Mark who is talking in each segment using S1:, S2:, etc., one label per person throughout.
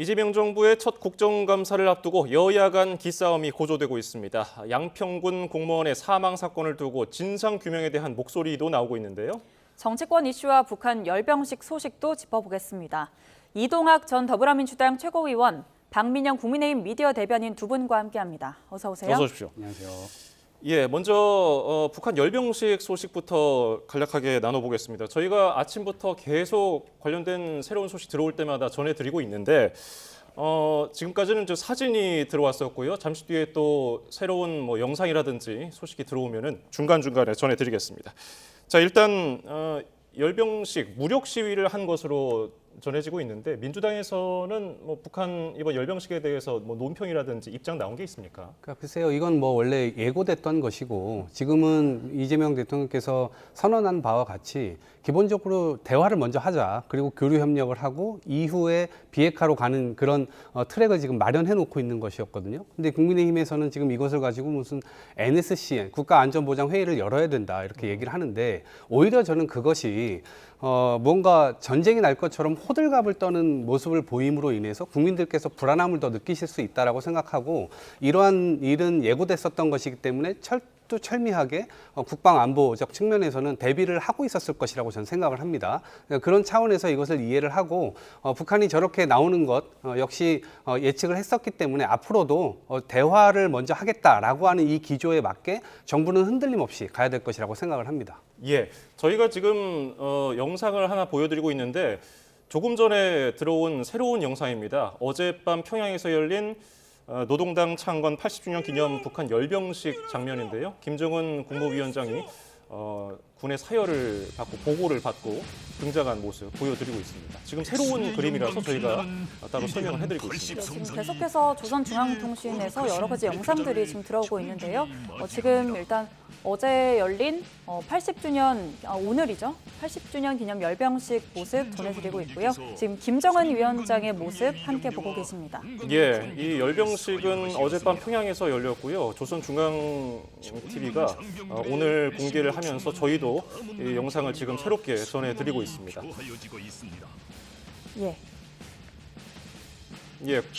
S1: 이재명 정부의 첫 국정감사를 앞두고 여야 간 기싸움이 고조되고 있습니다. 양평군 공무원의 사망 사건을 두고 진상규명에 대한 목소리도 나오고 있는데요.
S2: 정치권 이슈와 북한 열병식 소식도 짚어보겠습니다. 이동학 전 더불어민주당 최고위원, 박민영 국민의힘 미디어 대변인 두 분과 함께합니다. 어서 오세요.
S1: 어서 오십시오.
S3: 안녕하세요.
S1: 먼저 북한 열병식 소식부터 간략하게 나눠보겠습니다. 저희가 아침부터 계속 관련된 새로운 소식 들어올 때마다 전해드리고 있는데 지금까지는 사진이 들어왔었고요. 잠시 뒤에 또 새로운 영상이라든지 소식이 들어오면은 중간중간에 전해드리겠습니다. 자, 일단 열병식 무력 시위를 한 것으로 전해지고 있는데 민주당에서는 북한 이번 열병식에 대해서 논평이라든지 입장 나온 게 있습니까?
S3: 글쎄요, 이건 원래 예고됐던 것이고 지금은 이재명 대통령께서 선언한 바와 같이 기본적으로 대화를 먼저 하자, 그리고 교류 협력을 하고 이후에 비핵화로 가는 그런 트랙을 지금 마련해 놓고 있는 것이었거든요. 근데 국민의힘에서는 지금 이것을 가지고 무슨 NSC, 국가안전보장회의를 열어야 된다 이렇게 얘기를 하는데, 오히려 저는 그것이 뭔가 전쟁이 날 것처럼 호들갑을 떠는 모습을 보임으로 인해서 국민들께서 불안함을 더 느끼실 수 있다라고 생각하고, 이러한 일은 예고됐었던 것이기 때문에 철두철미하게 국방안보적 측면에서는 대비를 하고 있었을 것이라고 저는 생각을 합니다. 그런 차원에서 이것을 이해를 하고 북한이 저렇게 나오는 것 역시 예측을 했었기 때문에 앞으로도 대화를 먼저 하겠다라고 하는 이 기조에 맞게 정부는 흔들림 없이 가야 될 것이라고 생각을 합니다.
S1: 저희가 지금 영상을 하나 보여드리고 있는데 조금 전에 들어온 새로운 영상입니다. 어젯밤 평양에서 열린 노동당 창건 80주년 기념 북한 열병식 장면인데요. 김정은 국무위원장이 군의 사열을 받고 보고를 받고 등장한 모습 보여드리고 있습니다. 지금 새로운 그림이라서 저희가 따로 설명을 해드리고 있습니다.
S2: 지금 계속해서 조선중앙통신에서 여러 가지 영상들이 지금 들어오고 있는데요. 지금 일단 어제 열린 80주년, 오늘이죠. 80주년 기념 열병식 모습 전해드리고 있고요. 지금 김정은 위원장의 모습 함께 보고 계십니다.
S1: 이 열병식은 어젯밤 평양에서 열렸고요. 조선중앙TV가 오늘 공개를 하면서 저희도 이 영상을 지금 새롭게 전해드리고 있습니다.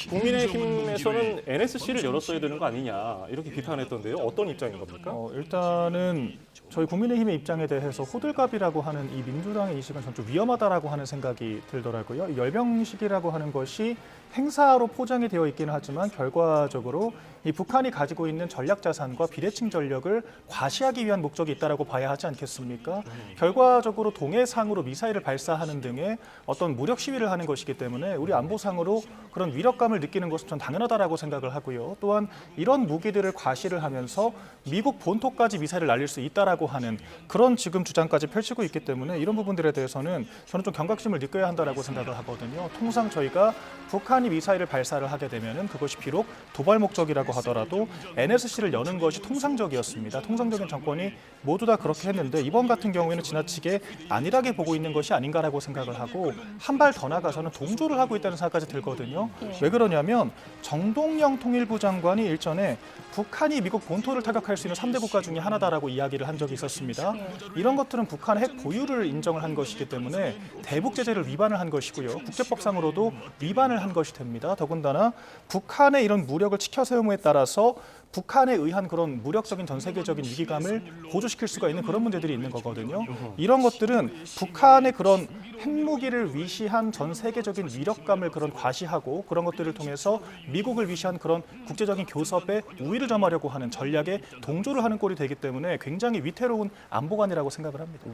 S1: 국민의힘에서는 NSC를 열었어야 되는 거 아니냐 이렇게 비판했던데요. 어떤 입장인 겁니까?
S4: 일단은 저희 국민의힘의 입장에 대해서 호들갑이라고 하는 이 민주당의 인식은 전 좀 위험하다라고 하는 생각이 들더라고요. 이 열병식이라고 하는 것이 행사로 포장이 되어 있기는 하지만 결과적으로 이 북한이 가지고 있는 전략 자산과 비대칭 전력을 과시하기 위한 목적이 있다라고 봐야 하지 않겠습니까? 결과적으로 동해상으로 미사일을 발사하는 등의 어떤 무력 시위를 하는 것이기 때문에 우리 안보상으로 그런 위력감을 느끼는 것은 전 당연하다라고 생각을 하고요. 또한 이런 무기들을 과시를 하면서 미국 본토까지 미사일을 날릴 수 있다라고 하는 그런 지금 주장까지 펼치고 있기 때문에 이런 부분들에 대해서는 저는 좀 경각심을 느껴야 한다라고 생각을 하거든요. 통상 저희가 북한이 미사일을 발사를 하게 되면은 그것이 비록 도발 목적이라고 하더라도 NSC를 여는 것이 통상적이었습니다. 통상적인 정권이 모두 다 그렇게 했는데 이번 같은 경우에는 지나치게 안일하게 보고 있는 것이 아닌가라고 생각을 하고, 한 발 더 나가서는 동조를 하고 있다는 생각까지 들거든요. 왜 그러냐면 정동영 통일부 장관이 일전에 북한이 미국 본토를 타격할 수 있는 3대 국가 중에 하나다라고 이야기를 한 적이 있었습니다. 이런 것들은 북한의 핵 보유를 인정을 한 것이기 때문에 대북 제재를 위반을 한 것이고요. 국제법상으로도 위반을 한 것이 됩니다. 더군다나 북한의 이런 무력을 치켜 세움에 따라서 북한에 의한 그런 무력적인 전 세계적인 위기감을 고조시킬 수가 있는 그런 문제들이 있는 거거든요. 이런 것들은 북한의 그런 핵무기를 위시한 전 세계적인 위력감을 그런 과시하고 그런 것들을 통해서 미국을 위시한 그런 국제적인 교섭에 우위를 점하려고 하는 전략에 동조를 하는 꼴이 되기 때문에 굉장히 위태로운 안보관이라고 생각을 합니다.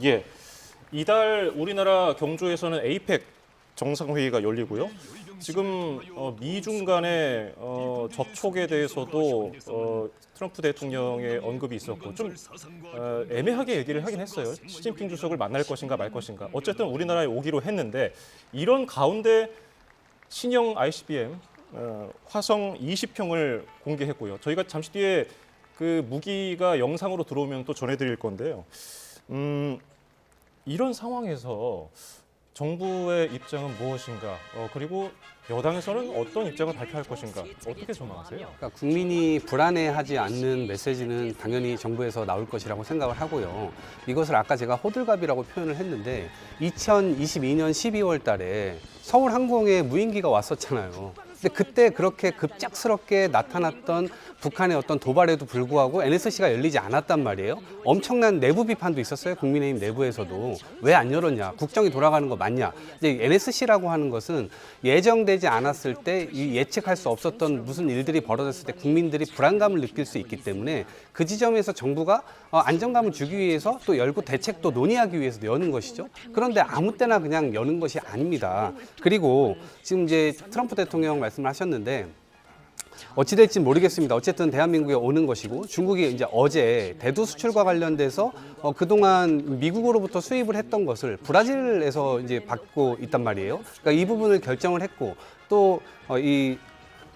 S1: 이달 우리나라 경주에서는 에이펙 정상회의가 열리고요. 지금 미중 간의 접촉에 대해서도 트럼프 대통령의 언급이 있었고 좀 애매하게 얘기를 하긴 했어요. 시진핑 주석을 만날 것인가 말 것인가. 어쨌든 우리나라에 오기로 했는데 이런 가운데 신형 ICBM 화성 20형을 공개했고요. 저희가 잠시 뒤에 그 무기가 영상으로 들어오면 또 전해드릴 건데요. 이런 상황에서 정부의 입장은 무엇인가? 그리고 여당에서는 어떤 입장을 발표할 것인가 어떻게 전망하세요?
S3: 그러니까 국민이 불안해하지 않는 메시지는 당연히 정부에서 나올 것이라고 생각을 하고요. 이것을 아까 제가 호들갑이라고 표현을 했는데 2022년 12월 달에 서울항공에 무인기가 왔었잖아요. 근데 그때 그렇게 급작스럽게 나타났던 북한의 어떤 도발에도 불구하고 NSC가 열리지 않았단 말이에요. 엄청난 내부 비판도 있었어요. 국민의힘 내부에서도. 왜 안 열었냐? 국정이 돌아가는 거 맞냐? 이제 NSC라고 하는 것은 예정되지 않았을 때 이 예측할 수 없었던 무슨 일들이 벌어졌을 때 국민들이 불안감을 느낄 수 있기 때문에 그 지점에서 정부가 안정감을 주기 위해서 또 열고 대책도 논의하기 위해서 여는 것이죠. 그런데 아무 때나 그냥 여는 것이 아닙니다. 그리고 지금 이제 트럼프 대통령 말씀을 하셨는데 어찌 될지 모르겠습니다. 어쨌든 대한민국에 오는 것이고 중국이 이제 어제 대두 수출과 관련돼서 그동안 미국으로부터 수입을 했던 것을 브라질에서 이제 받고 있단 말이에요. 그러니까 이 부분을 결정을 했고 또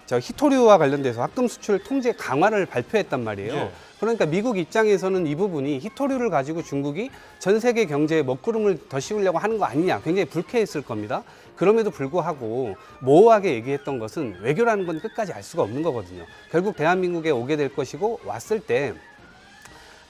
S3: 히토류와 관련돼서 합금 수출 통제 강화를 발표했단 말이에요.
S1: 예.
S3: 그러니까 미국 입장에서는 이 부분이 히토류를 가지고 중국이 전 세계 경제에 먹구름을 더 씌우려고 하는 거 아니냐 굉장히 불쾌했을 겁니다. 그럼에도 불구하고 모호하게 얘기했던 것은 외교라는 건 끝까지 알 수가 없는 거거든요. 결국 대한민국에 오게 될 것이고 왔을 때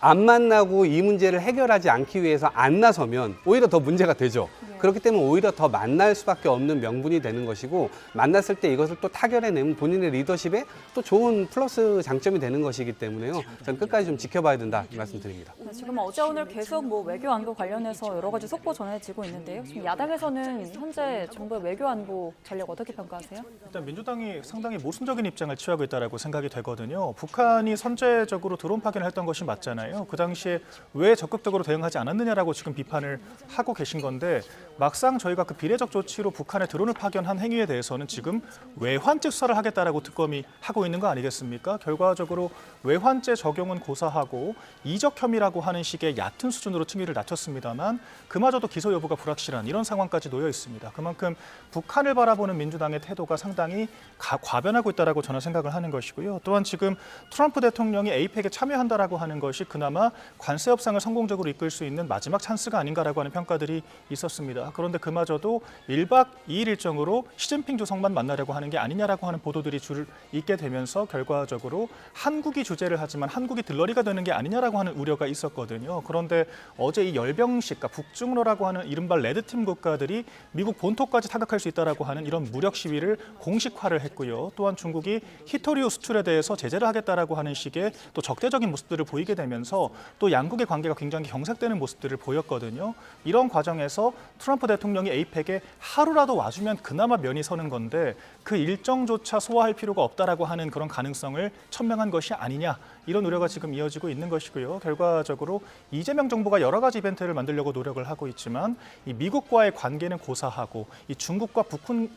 S3: 안 만나고 이 문제를 해결하지 않기 위해서 안 나서면 오히려 더 문제가 되죠. 그렇기 때문에 오히려 더 만날 수밖에 없는 명분이 되는 것이고 만났을 때 이것을 또 타결해내면 본인의 리더십에 또 좋은 플러스 장점이 되는 것이기 때문에요. 저는 끝까지 좀 지켜봐야 된다 이 말씀드립니다.
S2: 네, 지금 어제 오늘 계속 외교 안보 관련해서 여러 가지 속보 전해지고 있는데요. 지금 야당에서는 현재 정부의 외교 안보 전략 어떻게 평가하세요?
S4: 일단 민주당이 상당히 모순적인 입장을 취하고 있다고 생각이 되거든요. 북한이 선제적으로 드론 파견을 했던 것이 맞잖아요. 그 당시에 왜 적극적으로 대응하지 않았느냐라고 지금 비판을 하고 계신 건데 막상 저희가 그 비례적 조치로 북한에 드론을 파견한 행위에 대해서는 지금 외환죄 수사를 하겠다라고 특검이 하고 있는 거 아니겠습니까? 결과적으로 외환죄 적용은 고사하고 이적 혐의라고 하는 식의 얕은 수준으로 층위를 낮췄습니다만 그마저도 기소 여부가 불확실한 이런 상황까지 놓여 있습니다. 그만큼 북한을 바라보는 민주당의 태도가 상당히 과변하고 있다라고 저는 생각을 하는 것이고요. 또한 지금 트럼프 대통령이 에이펙에 참여한다라고 하는 것이 그나마 관세 협상을 성공적으로 이끌 수 있는 마지막 찬스가 아닌가라고 하는 평가들이 있었습니다. 그런데 그마저도 1박 2일 일정으로 시진핑 주석만 만나려고 하는 게 아니냐라고 하는 보도들이 줄을 잇게 되면서 결과적으로 한국이 주재를 하지만 한국이 들러리가 되는 게 아니냐라고 하는 우려가 있었거든요. 그런데 어제 이 열병식, 북중로라고 하는 이른바 레드팀 국가들이 미국 본토까지 타격할 수 있다라고 하는 이런 무력 시위를 공식화를 했고요. 또한 중국이 히토리우 수출에 대해서 제재를 하겠다라고 하는 식의 또 적대적인 모습들을 보이게 되면서 또 양국의 관계가 굉장히 경색되는 모습들을 보였거든요. 이런 과정에서 트럼프 대통령이 에이펙에 하루라도 와주면 그나마 면이 서는 건데 그 일정조차 소화할 필요가 없다라고 하는 그런 가능성을 천명한 것이 아니냐 이런 우려가 지금 이어지고 있는 것이고요. 결과적으로 이재명 정부가 여러 가지 이벤트를 만들려고 노력을 하고 있지만 이 미국과의 관계는 고사하고 이 중국과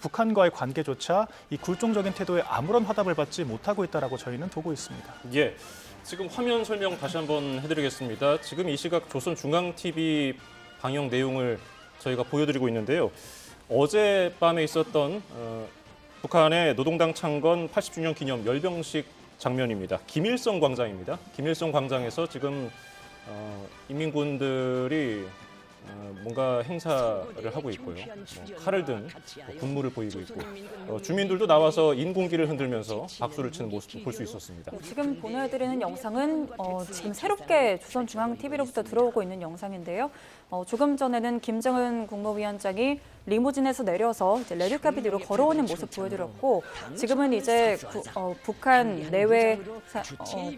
S4: 북한과의 관계조차 이 굴종적인 태도에 아무런 화답을 받지 못하고 있다라고 저희는 보고 있습니다.
S1: 예. 지금 화면 설명 다시 한번 해드리겠습니다. 지금 이 시각 조선중앙TV 방영 내용을 저희가 보여드리고 있는데요. 어젯밤에 있었던 북한의 노동당 창건 80주년 기념 열병식 장면입니다. 김일성 광장입니다. 김일성 광장에서 지금 인민군들이 뭔가 행사를 하고 있고요. 칼을 든 군무를 보이고 있고 주민들도 나와서 인공기를 흔들면서 박수를 치는 모습도 볼 수 있었습니다.
S2: 지금 보내드리는 영상은 지금 새롭게 조선중앙TV로부터 들어오고 있는 영상인데요. 조금 전에는 김정은 국무위원장이 리무진에서 내려서 이제 레드카펫 위로 걸어오는 모습 보여드렸고 지금은 이제 북한 내외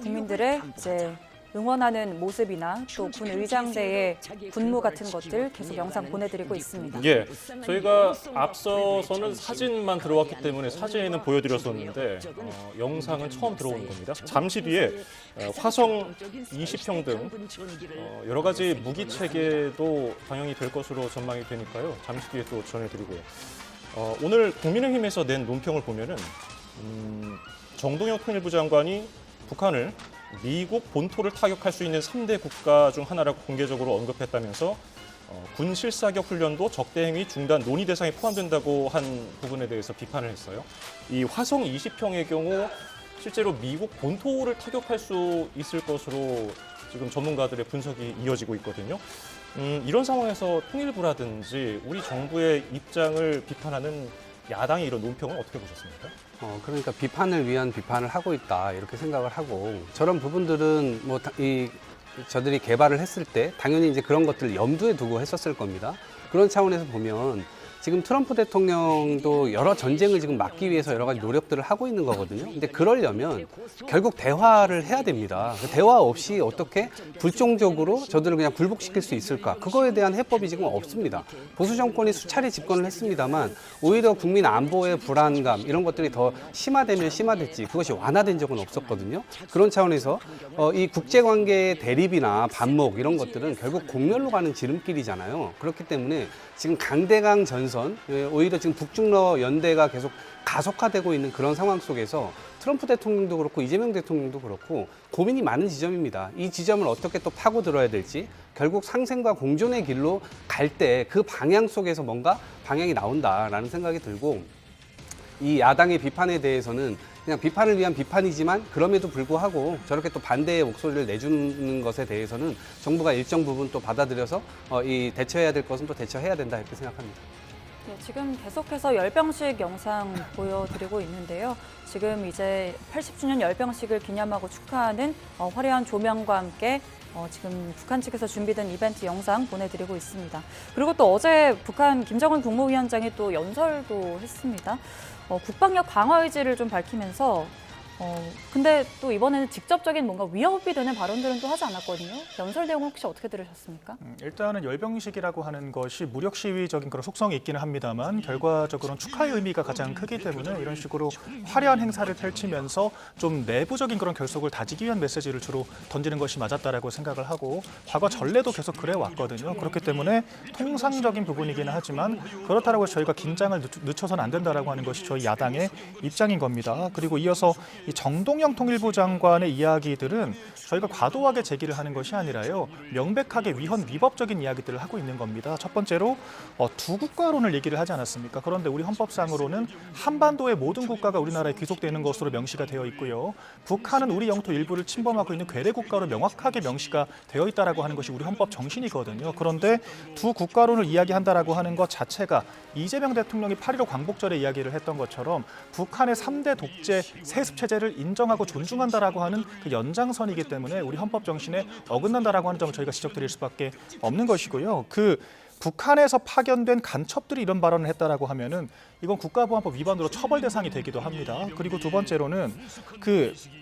S2: 국민들의 이제 응원하는 모습이나 또 군 의장대의 군무 같은 것들 계속 영상 보내드리고 있습니다.
S1: 예, 저희가 앞서서는 사진만 들어왔기 때문에 사진은 보여드렸었는데 영상은 처음 들어오는 겁니다. 잠시 뒤에 화성 20형 등 여러 가지 무기 체계도 방영이 될 것으로 전망이 되니까요. 잠시 뒤에 또 전해드리고요. 오늘 국민의힘에서 낸 논평을 보면은 정동영 통일부 장관이 북한을 미국 본토를 타격할 수 있는 3대 국가 중 하나라고 공개적으로 언급했다면서 군 실사격 훈련도 적대 행위 중단 논의 대상에 포함된다고 한 부분에 대해서 비판을 했어요. 이 화성 20형의 경우 실제로 미국 본토를 타격할 수 있을 것으로 지금 전문가들의 분석이 이어지고 있거든요. 이런 상황에서 통일부라든지 우리 정부의 입장을 비판하는 야당의 이런 논평은 어떻게 보셨습니까?
S3: 그러니까 비판을 위한 비판을 하고 있다 이렇게 생각을 하고 저런 부분들은 뭐 저들이 개발을 했을 때 당연히 이제 그런 것들을 염두에 두고 했었을 겁니다. 그런 차원에서 보면 지금 트럼프 대통령도 여러 전쟁을 지금 막기 위해서 여러 가지 노력들을 하고 있는 거거든요. 근데 그러려면 결국 대화를 해야 됩니다. 대화 없이 어떻게 불종적으로 저들을 그냥 굴복시킬 수 있을까? 그거에 대한 해법이 지금 없습니다. 보수 정권이 수차례 집권을 했습니다만 오히려 국민 안보의 불안감 이런 것들이 더 심화되면 심화됐지 그것이 완화된 적은 없었거든요. 그런 차원에서 이 국제관계의 대립이나 반목 이런 것들은 결국 공멸로 가는 지름길이잖아요. 그렇기 때문에 지금 강대강 전선, 오히려 지금 북중러 연대가 계속 가속화되고 있는 그런 상황 속에서 트럼프 대통령도 그렇고 이재명 대통령도 그렇고 고민이 많은 지점입니다. 이 지점을 어떻게 또 파고들어야 될지 결국 상생과 공존의 길로 갈 때 그 방향 속에서 뭔가 방향이 나온다라는 생각이 들고 이 야당의 비판에 대해서는 그냥 비판을 위한 비판이지만 그럼에도 불구하고 저렇게 또 반대의 목소리를 내주는 것에 대해서는 정부가 일정 부분 또 받아들여서 이 대처해야 될 것은 또 대처해야 된다 이렇게 생각합니다.
S2: 네, 지금 계속해서 열병식 영상 보여드리고 있는데요. 지금 이제 80주년 열병식을 기념하고 축하하는 화려한 조명과 함께 지금 북한 측에서 준비된 이벤트 영상 보내드리고 있습니다. 그리고 또 어제 북한 김정은 국무위원장이 또 연설도 했습니다. 국방력 강화 의지를 좀 밝히면서 근데 또 이번에는 직접적인 뭔가 위협이 되는 발언들은 또 하지 않았거든요. 연설 내용 혹시 어떻게 들으셨습니까?
S4: 일단은 열병식이라고 하는 것이 무력 시위적인 그런 속성이 있기는 합니다만 결과적으로는 축하의 의미가 가장 크기 때문에 이런 식으로 화려한 행사를 펼치면서 좀 내부적인 그런 결속을 다지기 위한 메시지를 주로 던지는 것이 맞았다라고 생각을 하고 과거 전례도 계속 그래 왔거든요. 그렇기 때문에 통상적인 부분이기는 하지만 그렇다고 해서 저희가 긴장을 늦춰서는 안 된다라고 하는 것이 저희 야당의 입장인 겁니다. 그리고 이어서 이 정동영 통일부 장관의 이야기들은 저희가 과도하게 제기를 하는 것이 아니라요. 명백하게 위헌 위법적인 이야기들을 하고 있는 겁니다. 첫 번째로 두 국가론을 얘기를 하지 않았습니까? 그런데 우리 헌법상으로는 한반도의 모든 국가가 우리나라에 귀속되는 것으로 명시가 되어 있고요. 북한은 우리 영토 일부를 침범하고 있는 괴뢰 국가로 명확하게 명시가 되어 있다라고 하는 것이 우리 헌법 정신이거든요. 그런데 두 국가론을 이야기한다라고 하는 것 자체가 이재명 대통령이 8.15 광복절에 이야기를 했던 것처럼 북한의 3대 독재 세습 체제를 인정하고 존중한다라고 하는 그 연장선이기 때문에 우리 헌법 정신에 어긋난다라고 하는 점을 저희가 지적드릴 수밖에 없는 것이고요. 북한에서 파견된 간첩들이 이런 발언을 했다라고 하면은 이건 국가보안법 위반으로 처벌 대상이 되기도 합니다. 그리고 두 번째로는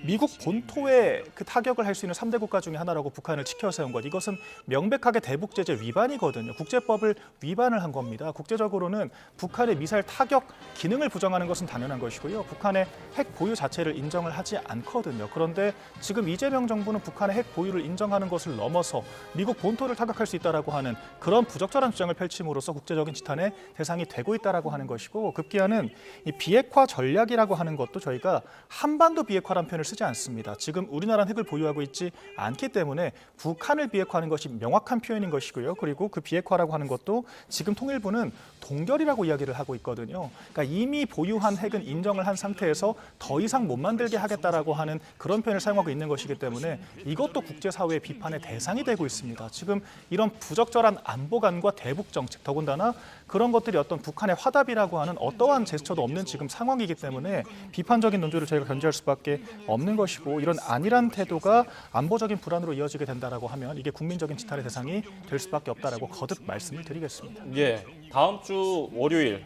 S4: 미국 본토에 타격을 할 수 있는 3대 국가 중에 하나라고 북한을 치켜 세운 것. 이것은 명백하게 대북 제재 위반이거든요. 국제법을 위반을 한 겁니다. 국제적으로는 북한의 미사일 타격 기능을 부정하는 것은 당연한 것이고요. 북한의 핵 보유 자체를 인정을 하지 않거든요. 그런데 지금 이재명 정부는 북한의 핵 보유를 인정하는 것을 넘어서 미국 본토를 타격할 수 있다라고 하는 그런 부적절한 주장을 펼침으로써 국제적인 지탄의 대상이 되고 있다라고 하는 것이고 급기야는 이 비핵화 전략이라고 하는 것도 저희가 한반도 비핵화라는 표현을 쓰지 않습니다. 지금 우리나라는 핵을 보유하고 있지 않기 때문에 북한을 비핵화하는 것이 명확한 표현인 것이고요. 그리고 그 비핵화라고 하는 것도 지금 통일부는 동결이라고 이야기를 하고 있거든요. 그러니까 이미 보유한 핵은 인정을 한 상태에서 더 이상 못 만들게 하겠다라고 하는 그런 표현을 사용하고 있는 것이기 때문에 이것도 국제사회의 비판의 대상이 되고 있습니다. 지금 이런 부적절한 안보관과 대북 정책, 더군다나 그런 것들이 어떤 북한의 화답이라고 하는 어떠한 제스처도 없는 지금 상황이기 때문에 비판적인 논조를 저희가 견지할 수밖에 없는 것이고 이런 안일한 태도가 안보적인 불안으로 이어지게 된다라고 하면 이게 국민적인 지탄의 대상이 될 수밖에 없다라고 거듭 말씀을 드리겠습니다.
S1: 예, 다음 주 월요일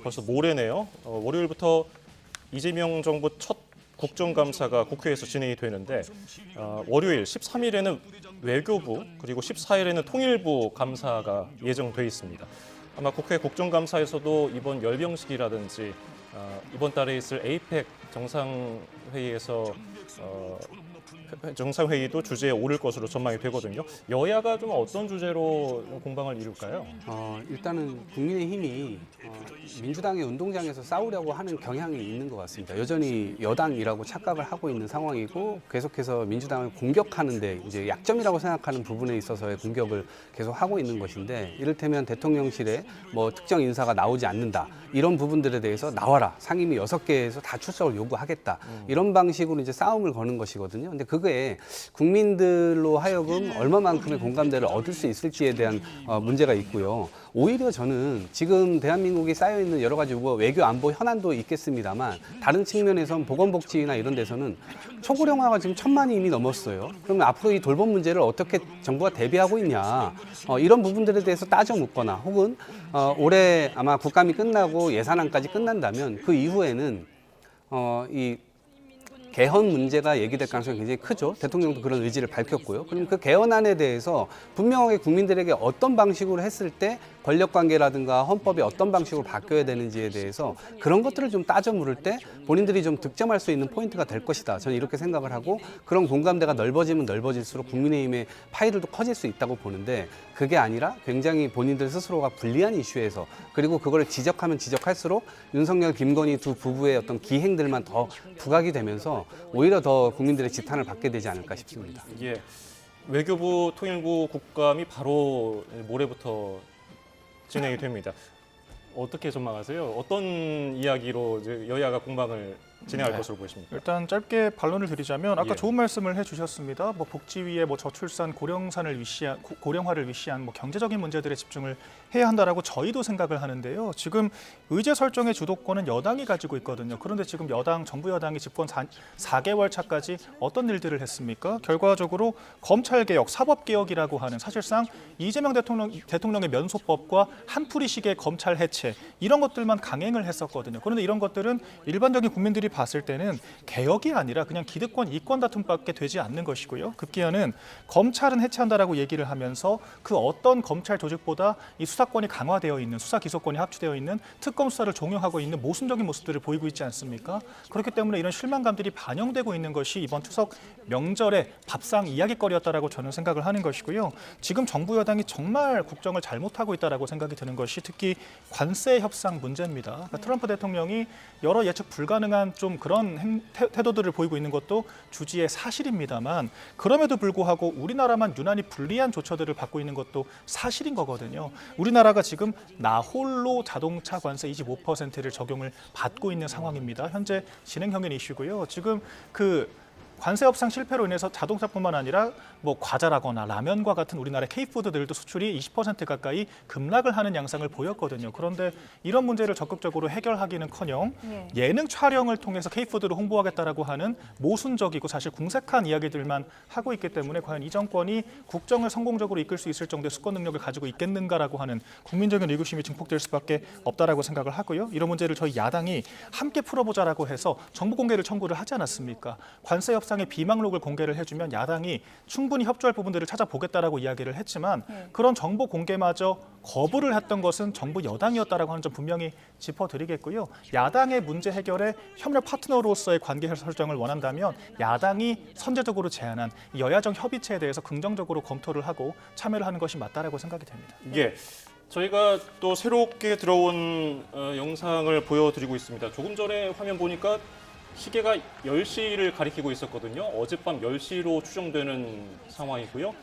S1: 벌써 모레네요. 월요일부터 이재명 정부 첫 국정감사가 국회에서 진행이 되는데 월요일 13일에는 외교부 그리고 14일에는 통일부 감사가 예정돼 있습니다. 아마 국회 국정감사에서도 이번 열병식이라든지 이번 달에 있을 에이펙 정상회의에서 정상회의도 주제에 오를 것으로 전망이 되거든요. 여야가 좀 어떤 주제로 공방을 이룰까요?
S3: 일단은 국민의힘이 민주당의 운동장에서 싸우려고 하는 경향이 있는 것 같습니다. 여전히 여당이라고 착각을 하고 있는 상황이고 계속해서 민주당을 공격하는데 이제 약점이라고 생각하는 부분에 있어서의 공격을 계속 하고 있는 것인데 이를테면 대통령실에 뭐 특정 인사가 나오지 않는다 이런 부분들에 대해서 나와라 상임위 6개에서 다 출석을 요구하겠다 이런 방식으로 이제 싸움 싸움을 거는 것이거든요. 근데 그게 국민들로 하여금 얼마만큼의 공감대를 얻을 수 있을지에 대한 문제가 있고요. 오히려 저는 지금 대한민국이 쌓여있는 여러 가지 외교 안보 현안도 있겠습니다만 다른 측면에선 보건복지나 이런 데서는 초고령화가 지금 1000만이 이미 넘었어요. 그러면 앞으로 이 돌봄 문제를 어떻게 정부가 대비하고 있냐, 이런 부분들에 대해서 따져 묻거나 혹은 올해 아마 국감이 끝나고 예산안까지 끝난다면 그 이후에는 이 개헌 문제가 얘기될 가능성이 굉장히 크죠. 대통령도 그런 의지를 밝혔고요. 그럼 그 개헌안에 대해서 분명하게 국민들에게 어떤 방식으로 했을 때 권력관계라든가 헌법이 어떤 방식으로 바뀌어야 되는지에 대해서 그런 것들을 좀 따져 물을 때 본인들이 좀 득점할 수 있는 포인트가 될 것이다. 저는 이렇게 생각을 하고 그런 공감대가 넓어지면 넓어질수록 국민의힘의 파이들도 커질 수 있다고 보는데 그게 아니라 굉장히 본인들 스스로가 불리한 이슈에서 그리고 그거를 지적하면 지적할수록 윤석열, 김건희 두 부부의 어떤 기행들만 더 부각이 되면서 오히려 더 국민들의 지탄을 받게 되지 않을까 싶습니다.
S1: 예, 외교부 통일부 국감이 바로 모레부터 진행이 됩니다. 어떻게 전망하세요? 어떤 이야기로 이제 여야가 공방을 진행할 것으로 보십니까?
S4: 일단 짧게 반론을 드리자면 아까
S1: 예.
S4: 좋은 말씀을 해주셨습니다. 뭐 복지위에 뭐 저출산 고령화를 위시한 뭐 경제적인 문제들에 집중을 해야 한다라고 저희도 생각을 하는데요. 지금 의제 설정의 주도권은 여당이 가지고 있거든요. 그런데 지금 정부 여당이 집권 4개월 차까지 어떤 일들을 했습니까? 결과적으로 검찰개혁, 사법개혁이라고 하는 사실상 이재명 대통령의 면소법과 한풀이식의 검찰 해체 이런 것들만 강행을 했었거든요. 그런데 이런 것들은 일반적인 국민들이 봤을 때는 개혁이 아니라 그냥 기득권, 이권 다툼밖에 되지 않는 것이고요. 급기야는 검찰은 해체한다라고 얘기를 하면서 그 어떤 검찰 조직보다 이 수사권이 강화되어 있는, 수사 기소권이 합치되어 있는 특검 수사를 종용하고 있는 모순적인 모습들을 보이고 있지 않습니까? 그렇기 때문에 이런 실망감들이 반영되고 있는 것이 이번 추석 명절의 밥상 이야기거리였다라고 저는 생각을 하는 것이고요. 지금 정부 여당이 정말 국정을 잘못하고 있다라고 생각이 드는 것이 특히 관세 협상 문제입니다. 그러니까 트럼프 대통령이 여러 예측 불가능한 좀 그런 태도들을 보이고 있는 것도 주지의 사실입니다만 그럼에도 불구하고 우리나라만 유난히 불리한 조처들을 받고 있는 것도 사실인 거거든요. 우리나라가 지금 나홀로 자동차 관세 25%를 적용을 받고 있는 상황입니다. 현재 진행형인 이슈고요. 지금 관세 협상 실패로 인해서 자동차뿐만 아니라 뭐 과자라거나 라면과 같은 우리나라의 K푸드들도 수출이 20% 가까이 급락을 하는 양상을 보였거든요. 그런데 이런 문제를 적극적으로 해결하기는커녕 예능 촬영을 통해서 K푸드를 홍보하겠다라고 하는 모순적이고 사실 궁색한 이야기들만 하고 있기 때문에 과연 이 정권이 국정을 성공적으로 이끌 수 있을 정도의 수권 능력을 가지고 있겠는가라고 하는 국민적인 의구심이 증폭될 수밖에 없다라고 생각을 하고요. 이런 문제를 저희 야당이 함께 풀어보자라고 해서 정보 공개를 청구를 하지 않았습니까? 관세 협상의 비망록을 공개를 해주면 야당이 충분히 협조할 부분들을 찾아보겠다라고 이야기를 했지만 그런 정보 공개마저 거부를 했던 것은 정부 여당이었다라고 하는 점 분명히 짚어드리겠고요. 야당의 문제 해결에 협력 파트너로서의 관계 설정을 원한다면 야당이 선제적으로 제안한 여야정 협의체에 대해서 긍정적으로 검토를 하고 참여를 하는 것이 맞다라고 생각이 됩니다.
S1: 예. 저희가 또 새롭게 들어온 영상을 보여드리고 있습니다. 조금 전에 화면 보니까 시계가 10시를 가리키고 있었거든요. 어젯밤 10시로 추정되는 상황이고요.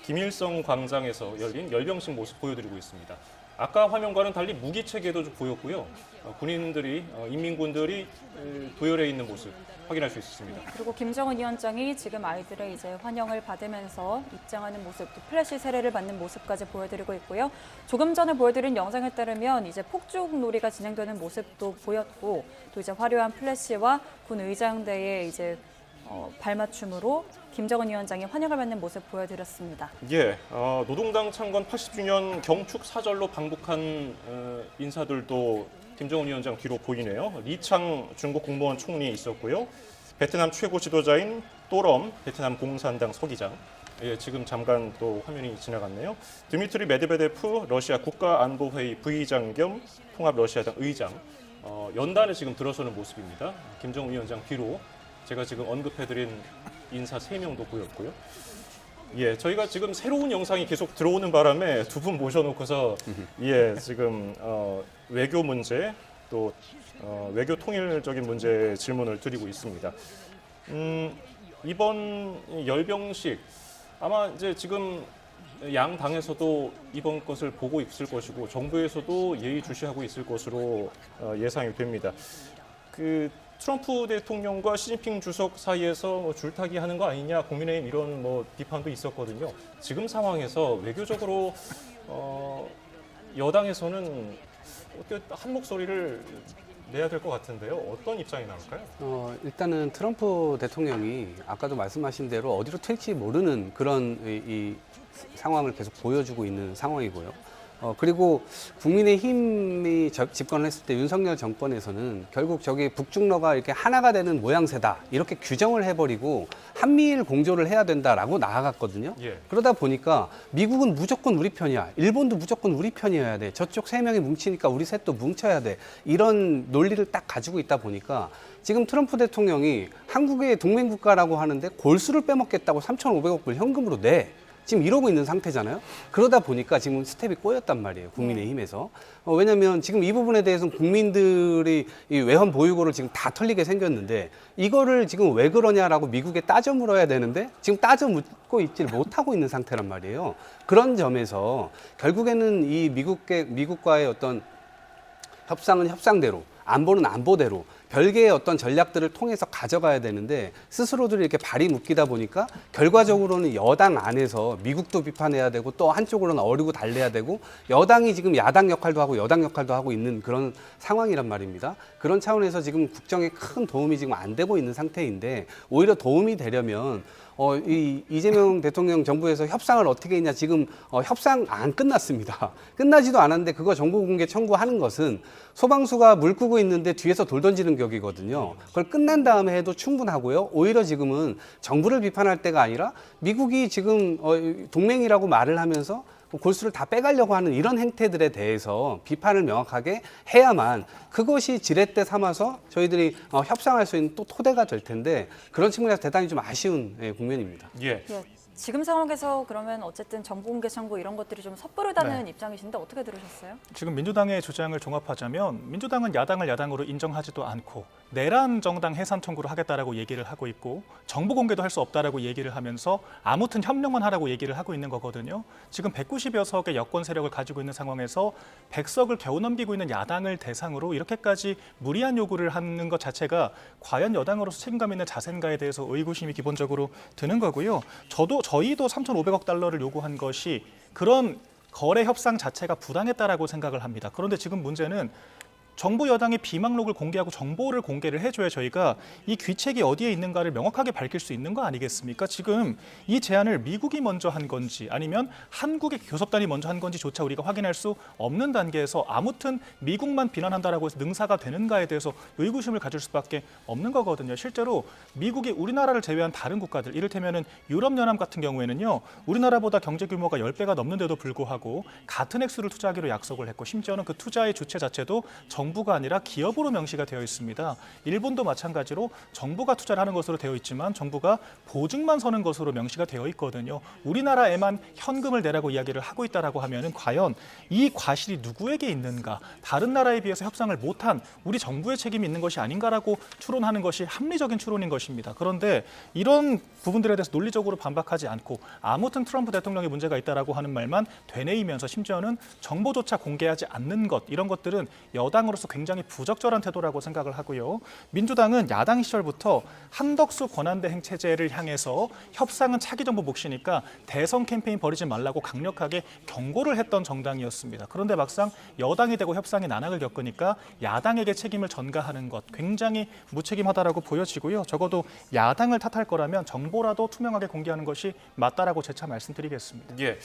S1: 김일성 광장에서 열린 열병식 모습 보여드리고 있습니다. 아까 화면과는 달리 무기체계도 좀 보였고요. 군인들이, 인민군들이 도열해 있는 모습 확인할 수 있습니다.
S2: 그리고 김정은 위원장이 지금 아이들의 이제 환영을 받으면서 입장하는 모습, 또 플래시 세례를 받는 모습까지 보여드리고 있고요. 조금 전에 보여드린 영상에 따르면 이제 폭죽놀이가 진행되는 모습도 보였고, 또 이제 화려한 플래시와 군 의장대의 이제 발맞춤으로 김정은 위원장이 환영을 받는 모습 보여드렸습니다.
S1: 예, 노동당 창건 80주년 경축 사절로 방북한 인사들도 김정은 위원장 뒤로 보이네요. 리창 중국 공무원 총리 있었고요. 베트남 최고 지도자인 또럼 베트남 공산당 서기장. 예, 지금 잠깐 또 화면이 지나갔네요. 드미트리 메드베데프 러시아 국가안보회의 부의장 겸 통합 러시아당 의장. 연단에 지금 들어서는 모습입니다. 김정은 위원장 뒤로 제가 지금 언급해드린 인사 3명도 보였고요. 예, 저희가 지금 새로운 영상이 계속 들어오는 바람에 두 분 모셔놓고서 예, 지금 외교 문제 또 외교 통일적인 문제 질문을 드리고 있습니다. 이번 열병식 아마 이제 지금 양 당에서도 이번 것을 보고 있을 것이고 정부에서도 예의주시하고 있을 것으로 예상이 됩니다. 트럼프 대통령과 시진핑 주석 사이에서 뭐 줄타기 하는 거 아니냐, 국민의힘 이런 뭐 비판도 있었거든요. 지금 상황에서 외교적으로 여당에서는 어떻게 한 목소리를 내야 될 것 같은데요. 어떤 입장이 나올까요?
S3: 일단은 트럼프 대통령이 아까도 말씀하신 대로 어디로 튈지 모르는 그런 이 상황을 계속 보여주고 있는 상황이고요. 그리고 국민의힘이 집권을 했을 때 윤석열 정권에서는 결국 저기 북중러가 이렇게 하나가 되는 모양새다 이렇게 규정을 해버리고 한미일 공조를 해야 된다라고 나아갔거든요.
S1: 예.
S3: 그러다 보니까 미국은 무조건 우리 편이야, 일본도 무조건 우리 편이어야 돼, 저쪽 세 명이 뭉치니까 우리 셋도 뭉쳐야 돼, 이런 논리를 딱 가지고 있다 보니까 지금 트럼프 대통령이 한국의 동맹국가라고 하는데 골수를 빼먹겠다고 3,500억 불 현금으로 내. 지금 이러고 있는 상태잖아요. 그러다 보니까 지금 스텝이 꼬였단 말이에요. 국민의힘에서. 왜냐하면 지금 이 부분에 대해서는 국민들이 이 외환 보유고를 지금 다 털리게 생겼는데 이거를 지금 왜 그러냐라고 미국에 따져 물어야 되는데 지금 따져 묻고 있지를 못하고 있는 상태란 말이에요. 그런 점에서 결국에는 이 미국과의 어떤 협상은 협상대로, 안보는 안보대로 별개의 어떤 전략들을 통해서 가져가야 되는데 스스로들이 이렇게 발이 묶이다 보니까 결과적으로는 여당 안에서 미국도 비판해야 되고 또 한쪽으로는 어리고 달래야 되고 여당이 지금 야당 역할도 하고 여당 역할도 하고 있는 그런 상황이란 말입니다. 그런 차원에서 지금 국정에 큰 도움이 지금 안 되고 있는 상태인데 오히려 도움이 되려면 이재명 대통령 정부에서 협상을 어떻게 했냐, 지금 협상 안 끝났습니다. 끝나지도 않았는데 그거 정보 공개 청구하는 것은 소방수가 물 끄고 있는데 뒤에서 돌 던지는 격이거든요. 그걸 끝난 다음에 해도 충분하고요. 오히려 지금은 정부를 비판할 때가 아니라 미국이 지금 동맹이라고 말을 하면서 골수를 다 빼가려고 하는 이런 행태들에 대해서 비판을 명확하게 해야만 그것이 지렛대 삼아서 저희들이 협상할 수 있는 또 토대가 될 텐데 그런 측면에서 대단히 좀 아쉬운 국면입니다.
S1: 예.
S2: 예, 지금 상황에서 그러면 어쨌든 정보공개 청구 이런 것들이 좀 섣부르다는
S4: 네.
S2: 입장이신데 어떻게 들으셨어요?
S4: 지금 민주당의 주장을 종합하자면 민주당은 야당을 야당으로 인정하지도 않고 내란 정당 해산 청구를 하겠다라고 얘기를 하고 있고 정보 공개도 할 수 없다라고 얘기를 하면서 아무튼 협력만 하라고 얘기를 하고 있는 거거든요. 지금 190여 석의 여권 세력을 가지고 있는 상황에서 100석을 겨우 넘기고 있는 야당을 대상으로 이렇게까지 무리한 요구를 하는 것 자체가 과연 여당으로서 책임감 있는 자세인가에 대해서 의구심이 기본적으로 드는 거고요. 저희도 3,500억 달러를 요구한 것이 그런 거래 협상 자체가 부당했다라고 생각을 합니다. 그런데 지금 문제는 정부 여당이 비망록을 공개하고 정보를 공개를 해줘야 저희가 이 귀책이 어디에 있는가를 명확하게 밝힐 수 있는 거 아니겠습니까? 지금 이 제안을 미국이 먼저 한 건지 아니면 한국의 교섭단이 먼저 한 건지조차 우리가 확인할 수 없는 단계에서 아무튼 미국만 비난한다라고 해서 능사가 되는가에 대해서 의구심을 가질 수밖에 없는 거거든요. 실제로 미국이 우리나라를 제외한 다른 국가들, 이를테면은 유럽연합 같은 경우에는요, 우리나라보다 경제 규모가 10배가 넘는데도 불구하고 같은 액수를 투자하기로 약속을 했고 심지어는 그 투자의 주체 자체도 정부가 아니라 기업으로 명시가 되어 있습니다. 일본도 마찬가지로 정부가 투자를 하는 것으로 되어 있지만 정부가 보증만 서는 것으로 명시가 되어 있거든요. 우리나라에만 현금을 내라고 이야기를 하고 있다라고 하면은 과연 이 과실이 누구에게 있는가? 다른 나라에 비해서 협상을 못한 우리 정부의 책임이 있는 것이 아닌가라고 추론하는 것이 합리적인 추론인 것입니다. 그런데 이런 부분들에 대해서 논리적으로 반박하지 않고 아무튼 트럼프 대통령이 문제가 있다라고 하는 말만 되뇌이면서 심지어는 정보조차 공개하지 않는 것, 이런 것들은 여당으로서 굉장히 부적절한 태도라고 생각을 하고요. 민주당은 야당 시절부터 한덕수 권한대행 체제를 향해서 협상은 차기 정부 몫이니까 대선 캠페인 벌이지 말라고 강력하게 경고를 했던 정당이었습니다. 그런데 막상 여당이 되고 협상이 난항을 겪으니까 야당에게 책임을 전가하는 것, 굉장히 무책임하다라고 보여지고요. 적어도 야당을 탓할 거라면 정보라도 투명하게 공개하는 것이 맞다라고 재차 말씀드리겠습니다.
S1: 예.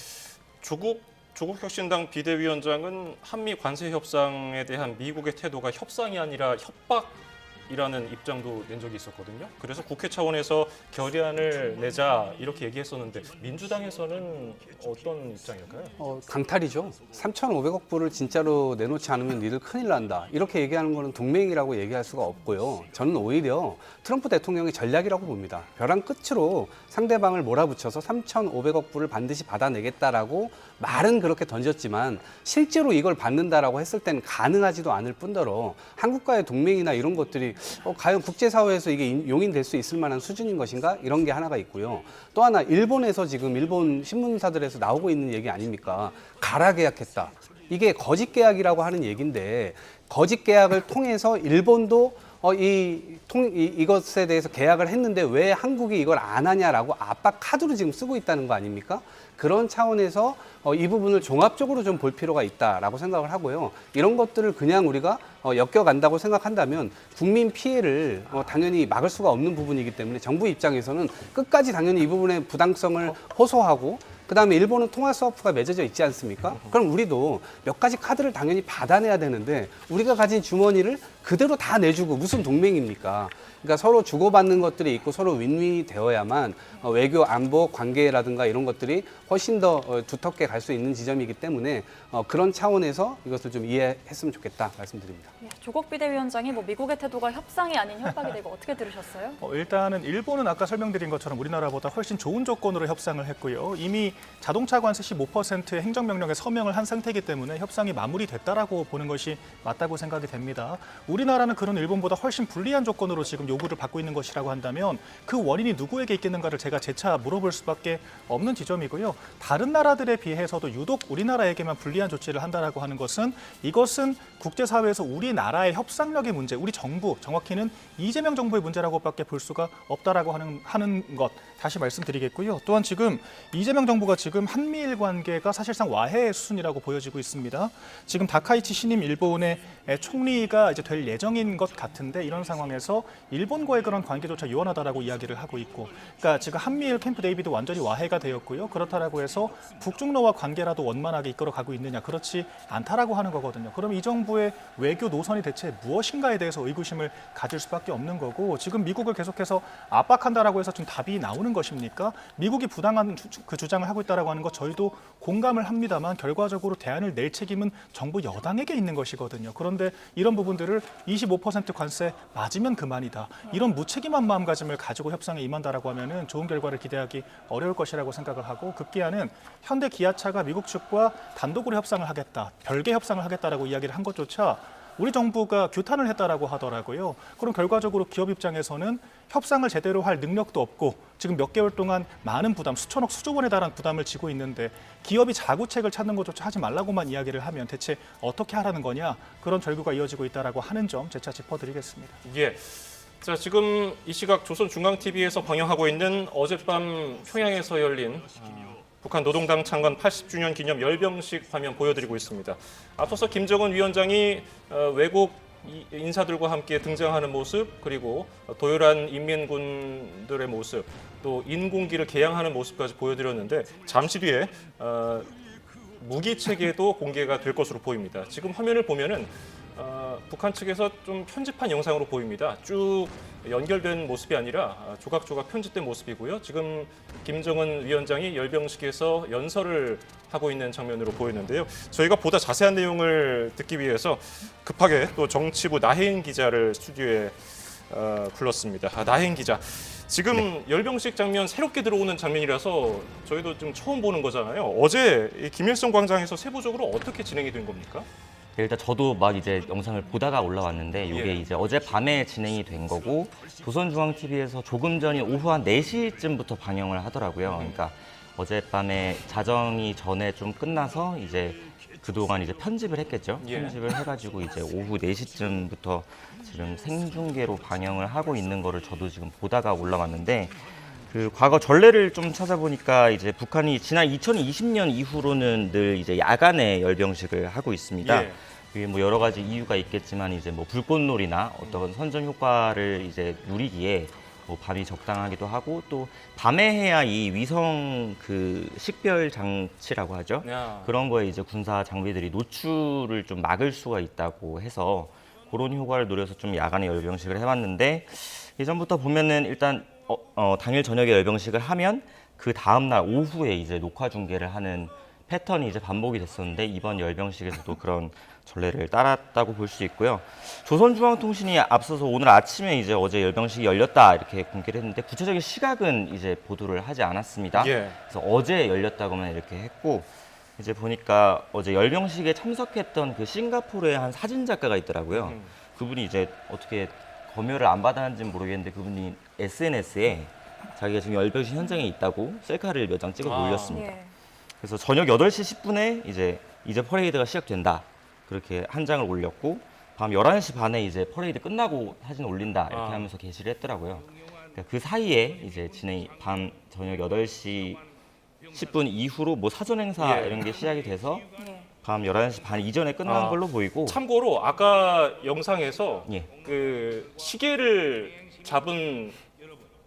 S1: 조국혁신당 비대위원장은 한미 관세 협상에 대한 미국의 태도가 협상이 아니라 협박이라는 입장도 낸 적이 있었거든요. 그래서 국회 차원에서 결의안을 내자 이렇게 얘기했었는데 민주당에서는 어떤 입장일까요?
S3: 강탈이죠. 3,500억 불을 진짜로 내놓지 않으면 니들 큰일 난다. 이렇게 얘기하는 거는 동맹이라고 얘기할 수가 없고요. 저는 오히려 트럼프 대통령의 전략이라고 봅니다. 벼랑 끝으로 상대방을 몰아붙여서 3,500억 불을 반드시 받아내겠다라고 말은 그렇게 던졌지만 실제로 이걸 받는다라고 했을 때는 가능하지도 않을 뿐더러 한국과의 동맹이나 이런 것들이 과연 국제사회에서 이게 용인될 수 있을 만한 수준인 것인가? 이런 게 하나가 있고요. 또 하나 일본에서 지금 일본 신문사들에서 나오고 있는 얘기 아닙니까? 가라 계약했다. 이게 거짓 계약이라고 하는 얘기인데 거짓 계약을 통해서 일본도 이것에 대해서 계약을 했는데 왜 한국이 이걸 안 하냐라고 압박 카드로 지금 쓰고 있다는 거 아닙니까? 그런 차원에서 이 부분을 종합적으로 좀 볼 필요가 있다라고 생각을 하고요. 이런 것들을 그냥 우리가 엮여간다고 생각한다면 국민 피해를 당연히 막을 수가 없는 부분이기 때문에 정부 입장에서는 끝까지 당연히 이 부분의 부당성을 호소하고 그다음에 일본은 통화 스와프가 맺어져 있지 않습니까? 그럼 우리도 몇 가지 카드를 당연히 받아내야 되는데 우리가 가진 주머니를 그대로 다 내주고 무슨 동맹입니까? 그러니까 서로 주고받는 것들이 있고 서로 윈윈이 되어야만 외교 안보 관계라든가 이런 것들이 훨씬 더 두텁게 갈 수 있는 지점이기 때문에 그런 차원에서 이것을 좀 이해했으면 좋겠다 말씀드립니다.
S2: 예, 조국 비대위원장이 뭐 미국의 태도가 협상이 아닌 협박이 되고 어떻게 들으셨어요?
S4: 일단은 일본은 아까 설명드린 것처럼 우리나라보다 훨씬 좋은 조건으로 협상을 했고요. 이미 자동차 관세 15%의 행정명령에 서명을 한 상태이기 때문에 협상이 마무리됐다라고 보는 것이 맞다고 생각이 됩니다. 우리나라는 그런 일본보다 훨씬 불리한 조건으로 지금 요구를 받고 있는 것이라고 한다면 그 원인이 누구에게 있겠는가를 제가 재차 물어볼 수밖에 없는 지점이고요. 다른 나라들에 비해서도 유독 우리나라에게만 불리한 조치를 한다라고 하는 것은 이것은 국제사회에서 우리나라의 협상력의 문제, 우리 정부, 정확히는 이재명 정부의 문제라고밖에 볼 수가 없다라고 하는 것 다시 말씀드리겠고요. 또한 지금 이재명 정부가 지금 한미일 관계가 사실상 와해 수순이라고 보여지고 있습니다. 지금 다카이치 신임 일본의 총리가 이제 될 예정인 것 같은데 이런 상황에서 일본과의 그런 관계조차 유연하다라고 이야기를 하고 있고, 그러니까 지금 한미일 캠프 데이비드 완전히 와해가 되었고요. 그렇다라고 해서 북중러와 관계라도 원만하게 이끌어가고 있느냐, 그렇지 않다라고 하는 거거든요. 그럼 이 정부의 외교 노선이 대체 무엇인가에 대해서 의구심을 가질 수밖에 없는 거고, 지금 미국을 계속해서 압박한다라고 해서 좀 답이 나오는 것입니까? 미국이 부당한 그 주장을 하고 있다라고 하는 것 저희도 공감을 합니다만 결과적으로 대안을 낼 책임은 정부 여당에게 있는 것이거든요. 그런데 이런 부분들을 25% 관세 맞으면 그만이다, 이런 무책임한 마음가짐을 가지고 협상에 임한다라고 하면은 좋은 결과를 기대하기 어려울 것이라고 생각을 하고, 급기야는 현대 기아차가 미국 측과 단독으로 협상을 하겠다, 별개 협상을 하겠다라고 이야기를 한 것조차 우리 정부가 규탄을 했다라고 하더라고요. 그럼 결과적으로 기업 입장에서는 협상을 제대로 할 능력도 없고 지금 몇 개월 동안 많은 부담, 수천억, 수조 원에 달하는 부담을 지고 있는데 기업이 자구책을 찾는 것조차 하지 말라고만 이야기를 하면 대체 어떻게 하라는 거냐, 그런 절규가 이어지고 있다라고 하는 점 재차 짚어드리겠습니다.
S1: 예. 자, 지금 이 시각 조선중앙TV에서 방영하고 있는 어젯밤 평양에서 열린 북한 노동당 창건 80주년 기념 열병식 화면 보여드리고 있습니다. 앞서서 김정은 위원장이 외국 인사들과 함께 등장하는 모습, 그리고 도열한 인민군들의 모습, 또 인공기를 개양하는 모습까지 보여드렸는데 잠시 뒤에 무기 체계도 공개가 될 것으로 보입니다. 지금 화면을 보면은 북한 측에서 좀 편집한 영상으로 보입니다. 쭉 연결된 모습이 아니라 조각조각 편집된 모습이고요. 지금 김정은 위원장이 열병식에서 연설을 하고 있는 장면으로 보이는데요. 저희가 보다 자세한 내용을 듣기 위해서 급하게 또 정치부 나혜인 기자를 스튜디오에 불렀습니다. 나혜인 기자, 지금 열병식 장면 새롭게 들어오는 장면이라서 저희도 좀 처음 보는 거잖아요. 어제 이 김일성 광장에서 세부적으로 어떻게 진행이 된 겁니까?
S5: 네, 일단 저도 막 이제 영상을 보다가 올라왔는데 이게 이제 어제 밤에 진행이 된 거고, 조선중앙TV에서 조금 전인 오후 한 4시쯤부터 방영을 하더라고요. 그러니까 어젯밤에 자정이 전에 좀 끝나서 이제 그동안 이제 편집을 했겠죠. 편집을 해가지고 이제 오후 4시쯤부터 지금 생중계로 방영을 하고 있는 거를 저도 지금 보다가 올라왔는데, 그 과거 전례를 좀 찾아보니까 이제 북한이 지난 2020년 이후로는 늘 이제 야간에 열병식을 하고 있습니다. 그게 뭐 여러 가지 이유가 있겠지만 이제 뭐 불꽃놀이나 어떤 선전 효과를 이제 누리기에 뭐 밤이 적당하기도 하고, 또 밤에 해야 이 위성 그 식별 장치라고 하죠. 그런 거에 이제 군사 장비들이 노출을 좀 막을 수가 있다고 해서 그런 효과를 노려서 좀 야간에 열병식을 해봤는데, 예전부터 보면은 일단 당일 저녁에 열병식을 하면 그 다음날 오후에 이제 녹화 중계를 하는 패턴이 이제 반복이 됐었는데, 이번 열병식에서도 그런 전례를 따랐다고 볼 수 있고요. 조선중앙통신이 앞서서 오늘 아침에 이제 어제 열병식이 열렸다 이렇게 공개를 했는데 구체적인 시각은 이제 보도를 하지 않았습니다. 그래서 어제 열렸다고만 이렇게 했고, 이제 보니까 어제 열병식에 참석했던 그 싱가포르의 한 사진 작가가 있더라고요. 그분이 이제 어떻게 검열을 안 받았는지는 모르겠는데 그분이 SNS에 자기가 지금 열병식 현장에 있다고 셀카를 몇 장 찍어 올렸습니다. 그래서 저녁 8시 10분에 이제 퍼레이드가 시작된다, 그렇게 한 장을 올렸고, 밤 11시 반에 이제 퍼레이드 끝나고 사진 올린다 이렇게
S1: 아.
S5: 하면서 게시를 했더라고요. 그러니까 그 사이에 이제 진행이 밤 저녁 8시 10분 이후로 뭐 사전 행사
S1: 예.
S5: 이런 게 시작이 돼서
S2: 예.
S5: 밤 11시 반 이전에 끝난
S1: 아,
S5: 걸로 보이고.
S1: 참고로 아까 영상에서
S5: 예.
S1: 그 시계를 잡은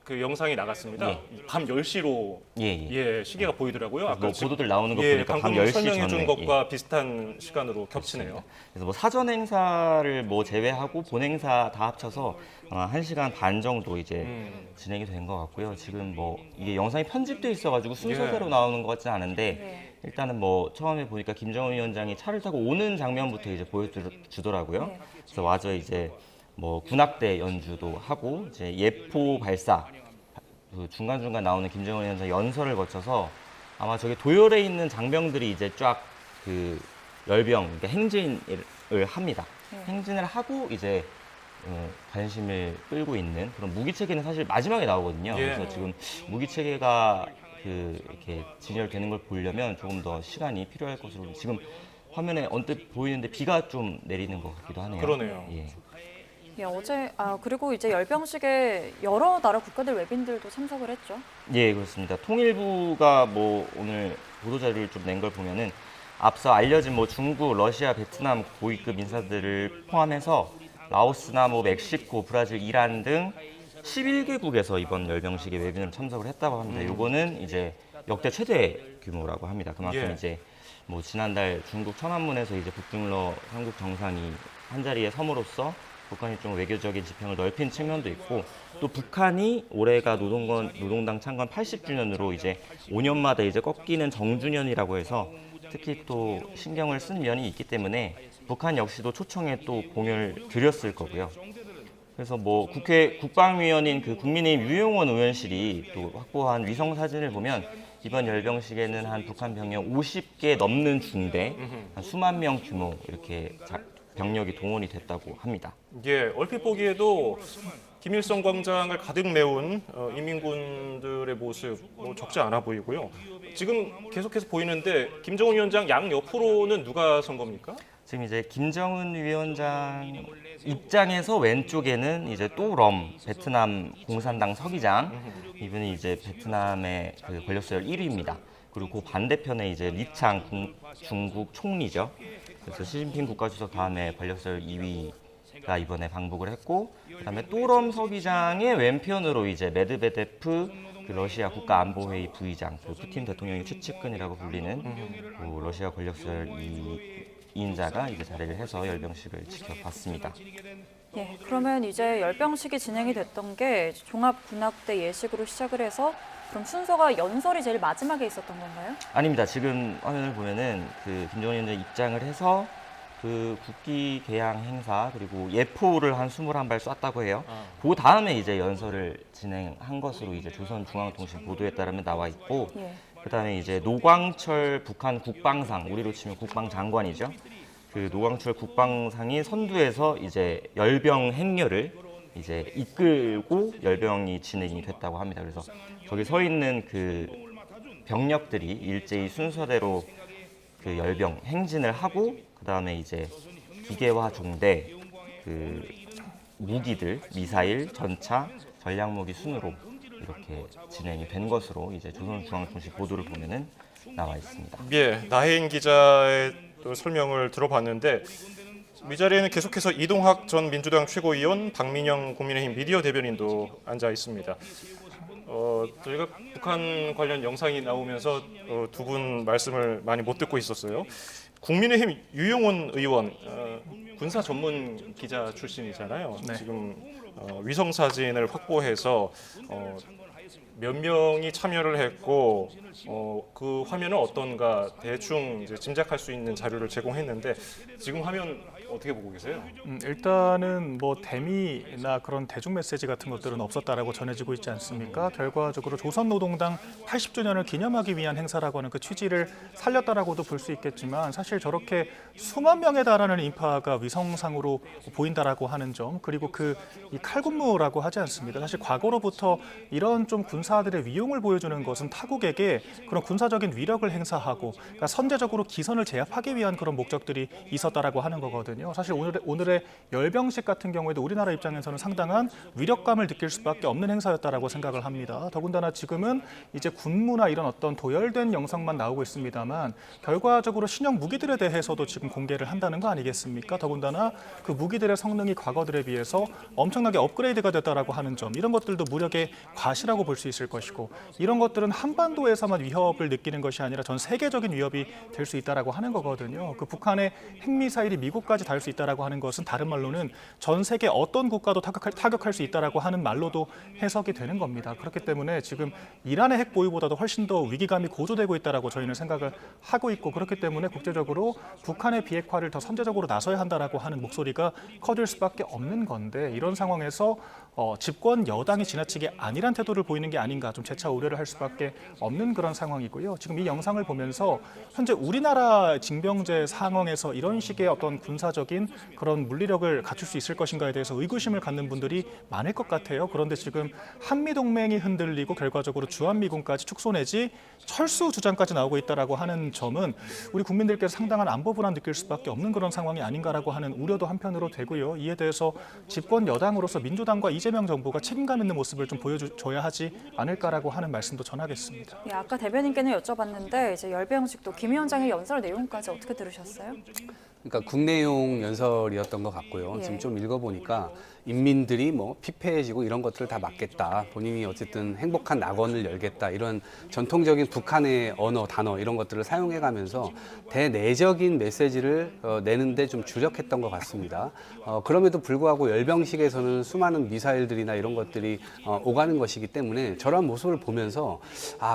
S1: 그 영상이 나갔습니다.
S5: 예.
S1: 밤 10시로
S5: 예.
S1: 시계가 보이더라고요. 아까
S5: 뭐 보도들 나오는 거
S1: 예,
S5: 보니까 밤
S1: 방금
S5: 10시
S1: 설명해 준
S5: 전에.
S1: 것과 비슷한 시간으로 겹치네요.
S5: 그래서 뭐 사전 행사를 뭐 제외하고 본 행사 다 합쳐서 1시간 반 정도 이제 진행이 된 것 같고요. 지금 뭐 이게 영상이 편집돼 있어가지고 순서대로
S1: 예.
S5: 나오는 것 같진 않은데
S2: 네.
S5: 일단은 뭐 처음에 보니까 김정은 위원장이 차를 타고 오는 장면부터 이제 보여주더라고요.
S2: 네.
S5: 그래서 와서 이제 뭐 군악대 연주도 하고 이제 예포 발사 그 중간중간 나오는 김정은 위원장 연설을 거쳐서 아마 저기 도열에 있는 장병들이 이제 쫙 그 열병, 그러니까 행진을 합니다.
S2: 네.
S5: 행진을 하고 이제 관심을 끌고 있는 그런 무기체계는 사실 마지막에 나오거든요.
S1: 예.
S5: 그래서 지금 무기체계가 그 이렇게 진열되는 걸 보려면 조금 더 시간이 필요할 것으로 지금 화면에 언뜻 보이는데 비가 좀 내리는 것 같기도 하네요.
S1: 그러네요.
S5: 예.
S2: 예, 어제 그리고 이제 열병식에 여러 나라 국가들 외빈들도 참석을 했죠.
S5: 예, 그렇습니다. 통일부가 뭐 오늘 보도자료를 좀 낸 걸 보면은 앞서 알려진 뭐 중국, 러시아, 베트남 고위급 인사들을 포함해서 라오스나 뭐 멕시코, 브라질, 이란 등 11개국에서 이번 열병식에 외빈으로 참석을 했다고 합니다. 요거는 이제 역대 최대 규모라고 합니다. 그만큼
S1: 예.
S5: 이제 뭐 지난달 중국 천안문에서 이제 북중러 삼국 정상이 한 자리에 섬으로써 북한이 좀 외교적인 지평을 넓힌 측면도 있고 또 북한이 올해가 노동당 창건 80주년으로 이제 5년마다 이제 꺾이는 정주년이라고 해서 특히 또 신경을 쓴 면이 있기 때문에 북한 역시도 초청에 또 공을 들였을 거고요. 그래서 뭐 국회 국방위원인 그 국민의힘 유용원 의원실이 또 확보한 위성 사진을 보면 이번 열병식에는 한 북한 병력 50개 넘는 중대, 한 수만 명 규모 이렇게 병력이 동원이 됐다고 합니다.
S1: 예, 얼핏 보기에도 김일성 광장을 가득 메운 인민군들의 모습 뭐 적지 않아 보이고요. 지금 계속해서 보이는데 김정은 위원장 양 옆으로는 누가 선 겁니까?
S5: 지금 이제 김정은 위원장 입장에서 왼쪽에는 이제 또럼 베트남 공산당 서기장, 이분이 이제 베트남의 그 권력서열 1위입니다. 그리고 그 반대편에 이제 리창 중국 총리죠. 그래서 시진핑 국가주석 다음에 권력서열 2위가 이번에 방북을 했고, 그다음에 또럼 서기장의 왼편으로 이제 메드베데프 그 러시아 국가안보회의 부의장, 그 푸틴 대통령의 최측근이라고 불리는 그 러시아 권력서열 2인자가 이제 자리를 해서 열병식을 지켜봤습니다.
S2: 예, 그러면 이제 열병식이 진행이 됐던 게 종합군악대 예식으로 시작을 해서 그럼 순서가 연설이 제일 마지막에 있었던 건가요?
S5: 아닙니다. 지금 화면을 보면은 그 김정은 위원장 입장을 해서 그 국기 개양 행사 그리고 예포를 한 21발 쐈다고 해요. 그 다음에 이제 연설을 진행한 것으로 이제 조선중앙통신 보도에 따르면 나와 있고,
S2: 예.
S5: 그다음에 이제 노광철 북한 국방상, 우리로 치면 국방장관이죠. 그 노광철 국방상이 선두에서 이제 열병 행렬을 이제 이끌고 열병이 진행이 됐다고 합니다. 그래서 거기 서 있는 그 병력들이 일제히 순서대로 그 열병 행진을 하고, 그다음에 이제 기계화 종대, 그 무기들, 미사일, 전차, 전략무기 순으로 이렇게 진행이 된 것으로 이제 조선중앙통신 보도를 보면은 나와 있습니다.
S1: 예, 나혜인 기자의 또 설명을 들어봤는데 이 자리에는 계속해서 이동학 전 민주당 최고위원, 박민영 국민의힘 미디어 대변인도 앉아 있습니다. 저희가 북한 관련 영상이 나오면서 두 분 말씀을 많이 못 듣고 있었어요. 국민의힘 유용원 의원, 군사 전문 기자 출신이잖아요.
S4: 네.
S1: 지금 위성 사진을 확보해서 몇 명이 참여를 했고 그 화면은 어떤가 대충 이제 짐작할 수 있는 자료를 제공했는데 지금 화면 어떻게 보고 계세요?
S4: 일단은 뭐 대미나 그런 대중 메시지 같은 것들은 없었다라고 전해지고 있지 않습니까? 결과적으로 조선노동당 80주년을 기념하기 위한 행사라고 하는 그 취지를 살렸다라고도 볼 수 있겠지만, 사실 저렇게 수만 명에 달하는 인파가 위성상으로 보인다라고 하는 점, 그리고 그 이 칼군무라고 하지 않습니다. 사실 과거로부터 이런 좀 군사들의 위용을 보여주는 것은 타국에게 그런 군사적인 위력을 행사하고, 그러니까 선제적으로 기선을 제압하기 위한 그런 목적들이 있었다라고 하는 거거든요. 거거든요. 사실 오늘의 열병식 같은 경우에도 우리나라 입장에서는 상당한 위력감을 느낄 수밖에 없는 행사였다라고 생각을 합니다. 더군다나 지금은 이제 군무나 이런 어떤 도열된 영상만 나오고 있습니다만 결과적으로 신형 무기들에 대해서도 지금 공개를 한다는 거 아니겠습니까? 더군다나 그 무기들의 성능이 과거들에 비해서 엄청나게 업그레이드가 됐다라고 하는 점, 이런 것들도 무력의 과시라고 볼 수 있을 것이고, 이런 것들은 한반도에서만 위협을 느끼는 것이 아니라 전 세계적인 위협이 될 수 있다라고 하는 거거든요. 그 북한의 핵미사일이 미국까지 닿을 수 있다라고 하는 것은 다른 말로는 전 세계 어떤 국가도 타격할 수 있다라고 하는 말로도 해석이 되는 겁니다. 그렇기 때문에 지금 이란의 핵 보유보다도 훨씬 더 위기감이 고조되고 있다라고 저희는 생각을 하고 있고, 그렇기 때문에 국제적으로 북한의 비핵화를 더 선제적으로 나서야 한다라고 하는 목소리가 커질 수밖에 없는 건데, 이런 상황에서 집권 여당이 지나치게 안일한 태도를 보이는 게 아닌가 좀 재차 우려를 할 수밖에 없는 그런 상황이고요. 지금 이 영상을 보면서 현재 우리나라 징병제 상황에서 이런 식의 어떤 군사적인 그런 물리력을 갖출 수 있을 것인가에 대해서 의구심을 갖는 분들이 많을 것 같아요. 그런데 지금 한미동맹이 흔들리고 결과적으로 주한미군까지 축소 내지 철수 주장까지 나오고 있다라고 하는 점은 우리 국민들께서 상당한 안보 불안 느낄 수밖에 없는 그런 상황이 아닌가라고 하는 우려도 한편으로 되고요. 이에 대해서 집권 여당으로서 민주당과 이재명 정부가 책임감 있는 모습을 좀 보여줘야 하지 않을까라고 하는 말씀도 전하겠습니다.
S2: 예, 아까 대변인께는 여쭤봤는데 이제 열병식도 김 위원장의 연설 내용까지 어떻게 들으셨어요?
S3: 그러니까 국내용 연설이었던 것 같고요.
S2: 예.
S3: 지금 좀 읽어보니까 인민들이 뭐 피폐해지고 이런 것들을 다 막겠다. 본인이 어쨌든 행복한 낙원을 열겠다. 이런 전통적인 북한의 언어, 단어 이런 것들을 사용해가면서 대내적인 메시지를 내는데 좀 주력했던 것 같습니다. 그럼에도 불구하고 열병식에서는 수많은 미사일들이나 이런 것들이 오가는 것이기 때문에 저런 모습을 보면서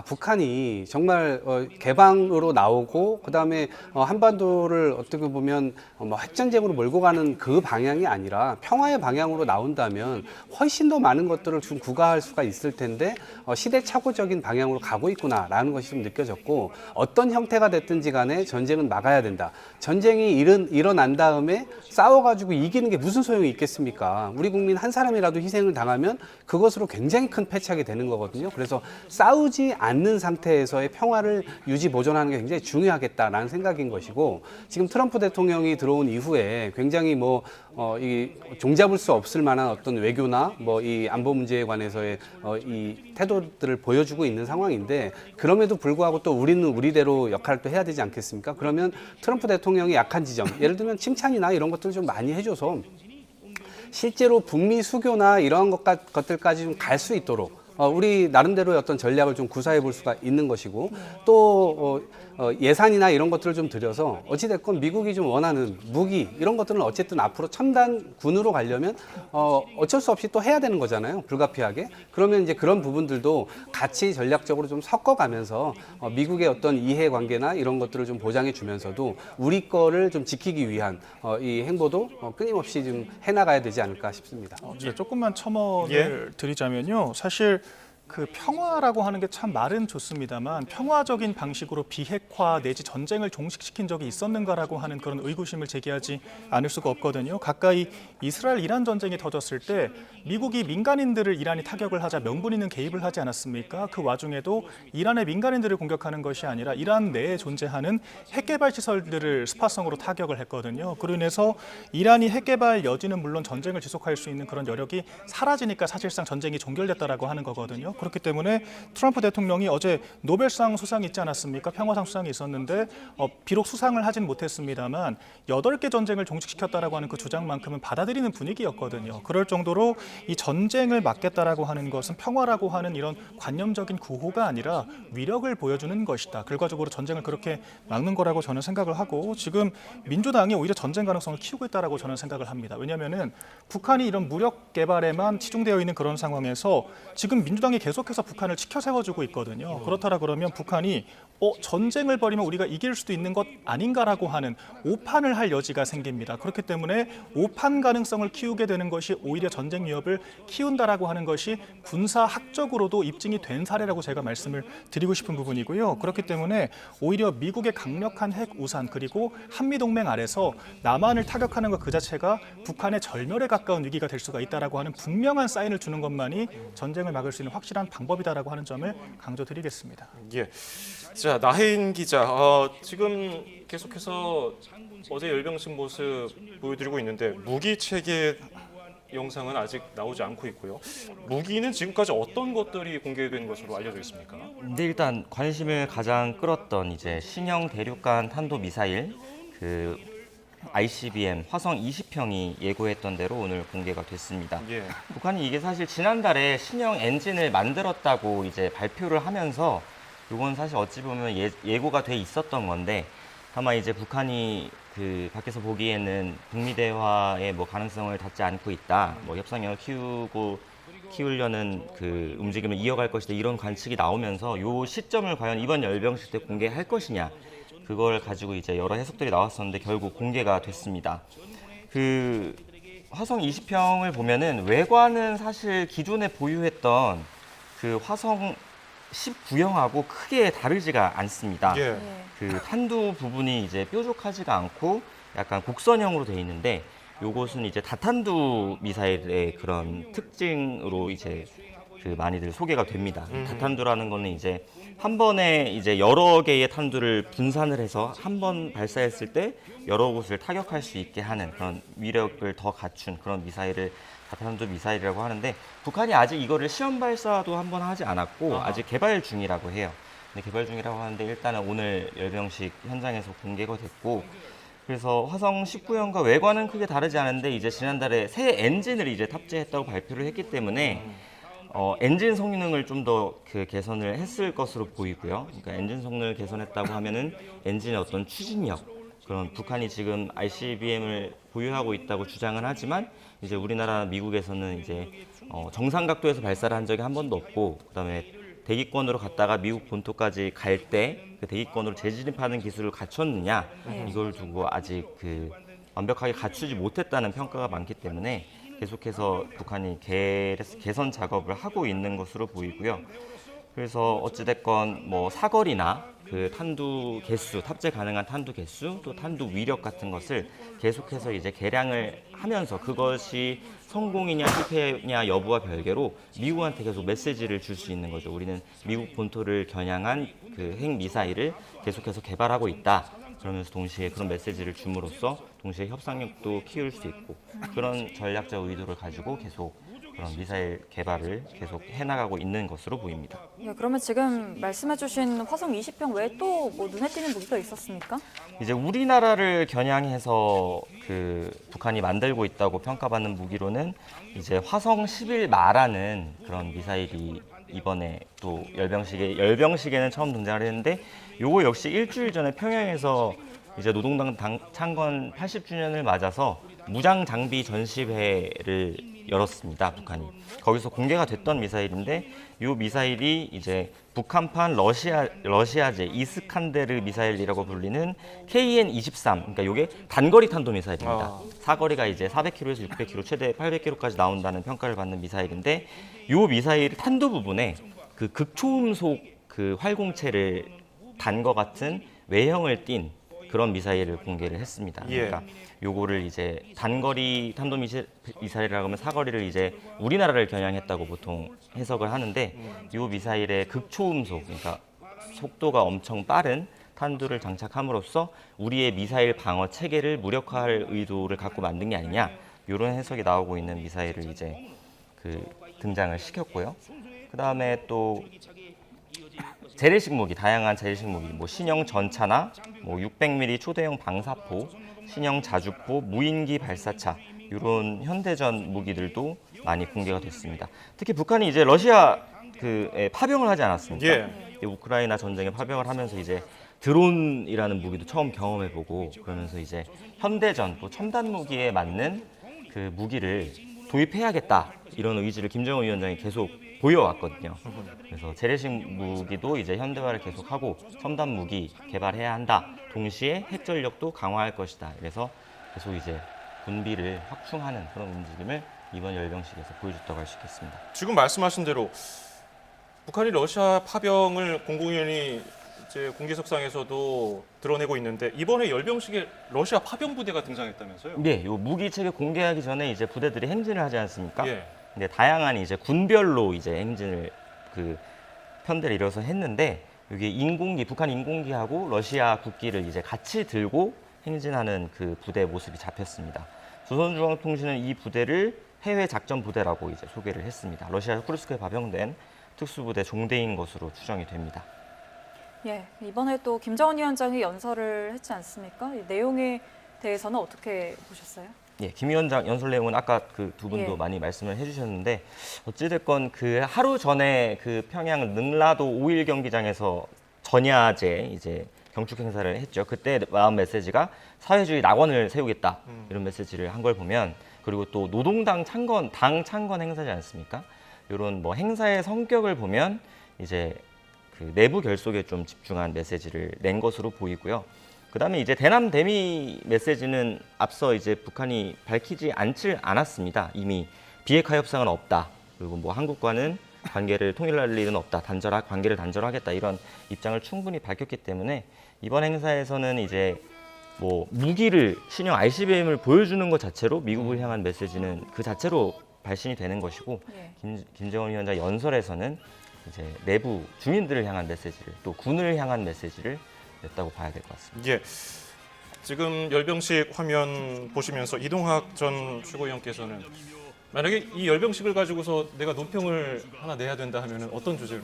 S3: 북한이 정말 개방으로 나오고 그다음에 한반도를 어떻게 보면 핵전쟁으로 몰고 가는 그 방향이 아니라 평화의 방향으로 나온다면 훨씬 더 많은 것들을 좀 구가할 수가 있을 텐데 시대착오적인 방향으로 가고 있구나라는 것이 좀 느껴졌고, 어떤 형태가 됐든지 간에 전쟁은 막아야 된다. 전쟁이 일어난 다음에 싸워가지고 이기는 게 무슨 소용이 있겠습니까? 우리 국민 한 사람이라도 희생을 당하면 그것으로 굉장히 큰 패착이 되는 거거든요. 그래서 싸우지 않는 상태에서의 평화를 유지 보존하는 게 굉장히 중요하겠다라는 생각인 것이고, 지금 트럼프 대통령이 들어온 이후에 굉장히 이 종잡을 수 없을 만한 어떤 외교나 이 안보 문제에 관해서의 이 태도들을 보여주고 있는 상황인데, 그럼에도 불구하고 또 우리는 우리대로 역할을 또 해야 되지 않겠습니까? 그러면 트럼프 대통령이 약한 지점, 예를 들면 칭찬이나 이런 것들을 좀 많이 해줘서 실제로 북미 수교나 이러한 것들까지 좀 갈 수 있도록 우리 나름대로의 어떤 전략을 좀 구사해 볼 수가 있는 것이고, 또 예산이나 이런 것들을 좀 들여서 어찌됐건 미국이 좀 원하는 무기 이런 것들은 어쨌든 앞으로 첨단 군으로 가려면 어쩔 수 없이 또 해야 되는 거잖아요. 불가피하게. 그러면 이제 그런 부분들도 같이 전략적으로 좀 섞어가면서 미국의 어떤 이해관계나 이런 것들을 좀 보장해 주면서도 우리 거를 좀 지키기 위한 이 행보도 끊임없이 좀 해나가야 되지 않을까 싶습니다.
S4: 조금만 첨언을 드리자면요. 사실 그 평화라고 하는 게 참 말은 좋습니다만 평화적인 방식으로 비핵화 내지 전쟁을 종식시킨 적이 있었는가라고 하는 그런 의구심을 제기하지 않을 수가 없거든요. 가까이 이스라엘 이란 전쟁이 터졌을 때 미국이 민간인들을 이란이 타격을 하자 명분 있는 개입을 하지 않았습니까? 그 와중에도 이란의 민간인들을 공격하는 것이 아니라 이란 내에 존재하는 핵개발 시설들을 스파성으로 타격을 했거든요. 그로 인해서 이란이 핵개발 여지는 물론 전쟁을 지속할 수 있는 그런 여력이 사라지니까 사실상 전쟁이 종결됐다라고 하는 거거든요. 그렇기 때문에 트럼프 대통령이 어제 노벨상 수상이 있지 않았습니까? 평화상 수상이 있었는데 비록 수상을 하진 못했습니다만 8개 전쟁을 종식시켰다라고 하는 그 주장만큼은 받아들이는 분위기였거든요. 그럴 정도로 이 전쟁을 막겠다라고 하는 것은 평화라고 하는 이런 관념적인 구호가 아니라 위력을 보여주는 것이다. 결과적으로 전쟁을 그렇게 막는 거라고 저는 생각을 하고, 지금 민주당이 오히려 전쟁 가능성을 키우고 있다라고 저는 생각을 합니다. 왜냐하면은 북한이 이런 무력 개발에만 치중되어 있는 그런 상황에서 지금 민주당이 계속해서 북한을 치켜 세워주고 있거든요. 그렇다라 그러면 북한이 전쟁을 벌이면 우리가 이길 수도 있는 것 아닌가라고 하는 오판을 할 여지가 생깁니다. 그렇기 때문에 오판 가능성을 키우게 되는 것이 오히려 전쟁 위협을 키운다라고 하는 것이 군사학적으로도 입증이 된 사례라고 제가 말씀을 드리고 싶은 부분이고요. 그렇기 때문에 오히려 미국의 강력한 핵 우산 그리고 한미동맹 아래서 남한을 타격하는 것 그 자체가 북한의 절멸에 가까운 위기가 될 수가 있다라고 하는 분명한 사인을 주는 것만이 전쟁을 막을 수 있는 확실한 방법이다라고 하는 점을 강조드리겠습니다.
S1: 예. 자, 자, 나혜인 기자, 지금 계속해서 어제 열병식 모습 보여드리고 있는데 무기 체계 영상은 아직 나오지 않고 있고요. 무기는 지금까지 어떤 것들이 공개된 것으로 알려져 있습니까?
S5: 근데 일단 관심을 가장 끌었던 이제 신형 대륙간 탄도 미사일 그 ICBM 화성 20형이 예고했던 대로 오늘 공개가 됐습니다.
S1: 예.
S5: 북한이 이게 사실 지난달에 신형 엔진을 만들었다고 이제 발표를 하면서 이건 사실 어찌 보면 예고가 돼 있었던 건데 다만 이제 북한이 그 밖에서 보기에는 북미 대화의 뭐 가능성을 닫지 않고 있다. 뭐 협상력을 키우려는 그 움직임을 이어갈 것이다. 이런 관측이 나오면서 요 시점을 과연 이번 열병식 때 공개할 것이냐. 그걸 가지고 이제 여러 해석들이 나왔었는데 결국 공개가 됐습니다. 그 화성 20형을 보면은 외관은 사실 기존에 보유했던 그 화성 19형하고 크게 다르지가 않습니다.
S1: 예.
S5: 그 탄두 부분이 이제 뾰족하지가 않고 약간 곡선형으로 되어 있는데 요것은 이제 다탄두 미사일의 그런 특징으로 이제 그 많이들 소개가 됩니다. 다탄두라는 거는 이제 한 번에 이제 여러 개의 탄두를 분산을 해서 한 번 발사했을 때 여러 곳을 타격할 수 있게 하는 그런 위력을 더 갖춘 그런 미사일을 다탄두 미사일이라고 하는데 북한이 아직 이거를 시험 발사도 한 번 하지 않았고 아직 개발 중이라고 해요. 근데 개발 중이라고 하는데 일단은 오늘 열병식 현장에서 공개가 됐고 그래서 화성 19형과 외관은 크게 다르지 않은데 이제 지난달에 새 엔진을 이제 탑재했다고 발표를 했기 때문에 엔진 성능을 좀 더 그 개선을 했을 것으로 보이고요. 그러니까 엔진 성능을 개선했다고 하면은 엔진의 어떤 추진력 그런 북한이 지금 ICBM을 보유하고 있다고 주장을 하지만 이제 우리나라 미국에서는 이제 정상 각도에서 발사를 한 적이 한 번도 없고 그다음에 대기권으로 갔다가 미국 본토까지 갈 때 그 대기권으로 재진입하는 기술을 갖췄느냐 이걸 두고 아직 그 완벽하게 갖추지 못했다는 평가가 많기 때문에 계속해서 북한이 개선 작업을 하고 있는 것으로 보이고요. 그래서 어찌됐건 뭐 사거리나 그 탄두 개수, 탑재 가능한 탄두 개수, 또 탄두 위력 같은 것을 계속해서 이제 개량을 하면서 그것이 성공이냐 실패냐 여부와 별개로 미국한테 계속 메시지를 줄 수 있는 거죠. 우리는 미국 본토를 겨냥한 그 핵 미사일을 계속해서 개발하고 있다. 그러면서 동시에 그런 메시지를 줌으로써 동시에 협상력도 키울 수 있고 그런 전략적 의도를 가지고 계속 그런 미사일 개발을 계속 해나가고 있는 것으로 보입니다.
S2: 예, 그러면 지금 말씀해주신 화성 20형 외에 또 뭐 눈에 띄는 무기가 있었습니까?
S5: 이제 우리나라를 겨냥해서 그 북한이 만들고 있다고 평가받는 무기로는 이제 화성 11마라는 그런 미사일이 이번에 또 열병식에는 처음 등장을 했는데 요거 역시 일주일 전에 평양에서 이제 노동당 창건 80주년을 맞아서 무장 장비 전시회를 열었습니다. 북한이 거기서 공개가 됐던 미사일인데 이 미사일이 이제 북한판 러시아제 이스칸데르 미사일이라고 불리는 KN-23 그러니까 이게 단거리 탄도 미사일입니다. 사거리가 이제 400km에서 600km 최대 800km까지 나온다는 평가를 받는 미사일인데 이 미사일 탄도 부분에 그 극초음속 그 활공체를 단 것 같은 외형을 띤 그런 미사일을 공개를 했습니다.
S1: 예.
S5: 그러니까 요거를 이제 단거리 탄도 미사일이라고 하면 사거리를 이제 우리나라를 겨냥했다고 보통 해석을 하는데 요 미사일의 극초음속 그러니까 속도가 엄청 빠른 탄두를 장착함으로써 우리의 미사일 방어 체계를 무력화할 의도를 갖고 만든 게 아니냐 이런 해석이 나오고 있는 미사일을 이제 그 등장을 시켰고요. 그 다음에 또 재래식 무기, 다양한 재래식 무기, 뭐 신형 전차나 뭐 600mm 초대형 방사포, 신형 자주포, 무인기 발사차 이런 현대전 무기들도 많이 공개가 됐습니다. 특히 북한이 이제 러시아 그 파병을 하지 않았습니까?
S1: 예.
S5: 우크라이나 전쟁에 파병을 하면서 이제 드론이라는 무기도 처음 경험해보고 그러면서 이제 현대전 또 첨단 무기에 맞는 그 무기를 도입해야겠다 이런 의지를 김정은 위원장이 계속 보여왔거든요. 그래서 재래식 무기도 이제 현대화를 계속하고 첨단 무기 개발해야 한다. 동시에 핵 전력도 강화할 것이다. 그래서 계속 이제 군비를 확충하는 그런 움직임을 이번 열병식에서 보여줬다고 할 수 있겠습니다.
S1: 지금 말씀하신 대로 북한이 러시아 파병을 공공연히 이제 공개석상에서도 드러내고 있는데 이번에 열병식에 러시아 파병 부대가 등장했다면서요?
S5: 네, 요 무기 체계 공개하기 전에 이제 부대들이 행진을 하지 않습니까?
S1: 예.
S5: 근데 다양한 이제 군별로 이제 행진을 그 편대를 이뤄서 했는데 이게 북한 인공기하고 러시아 국기를 이제 같이 들고 행진하는 그 부대 모습이 잡혔습니다. 조선중앙통신은 이 부대를 해외 작전 부대라고 이제 소개를 했습니다. 러시아 쿠르스크에 파병된 특수부대 종대인 것으로 추정이 됩니다.
S2: 예, 이번에 또 김정은 위원장이 연설을 했지 않습니까? 이 내용에 대해서는 어떻게 보셨어요?
S5: 예, 김 위원장 연설 내용은 아까 그 두 분도
S2: 예.
S5: 많이 말씀을 해주셨는데 어찌됐건 그 하루 전에 그 평양 능라도 5일 경기장에서 전야제 이제 경축 행사를 했죠. 그때 나온 메시지가 사회주의 낙원을 세우겠다 이런 메시지를 한 걸 보면, 그리고 또 노동당 창건, 당 창건 행사지 않습니까? 이런 뭐 행사의 성격을 보면 이제 그 내부 결속에 좀 집중한 메시지를 낸 것으로 보이고요. 그다음에 이제 대남 대미 메시지는 앞서 이제 북한이 밝히지 않았습니다. 이미 비핵화 협상은 없다. 그리고 뭐 한국과는 관계를 통일할 일은 없다. 관계를 단절하겠다. 이런 입장을 충분히 밝혔기 때문에 이번 행사에서는 이제 뭐 무기를 신형 ICBM을 보여주는 것 자체로 미국을 향한 메시지는 그 자체로 발신이 되는 것이고,
S2: 예.
S5: 김정은 위원장 연설에서는 이제 내부 주민들을 향한 메시지를, 또 군을 향한 메시지를 냈다고 봐야 될 것 같습니다.
S1: 예. 지금 열병식 화면 보시면서 이동학 전 최고위원께서는 만약에 이 열병식을 가지고서 내가 논평을 하나 내야 된다 하면 어떤 주제로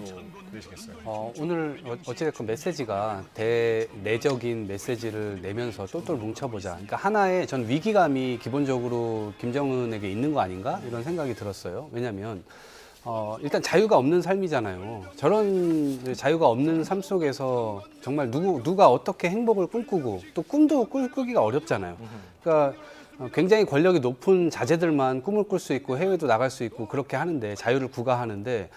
S1: 내시겠어요?
S3: 오늘 어찌됐건 메시지가 대내적인 메시지를 내면서 똘똘 뭉쳐보자. 그러니까 하나의 전 위기감이 기본적으로 김정은에게 있는 거 아닌가 이런 생각이 들었어요. 왜냐하면 일단 자유가 없는 삶이잖아요. 저런 자유가 없는 삶 속에서 정말 누가 어떻게 행복을 꿈꾸고 또 꿈도 꾸기가 어렵잖아요. 그러니까 굉장히 권력이 높은 자제들만 꿈을 꿀 수 있고 해외도 나갈 수 있고 그렇게 하는데, 자유를 구가하는데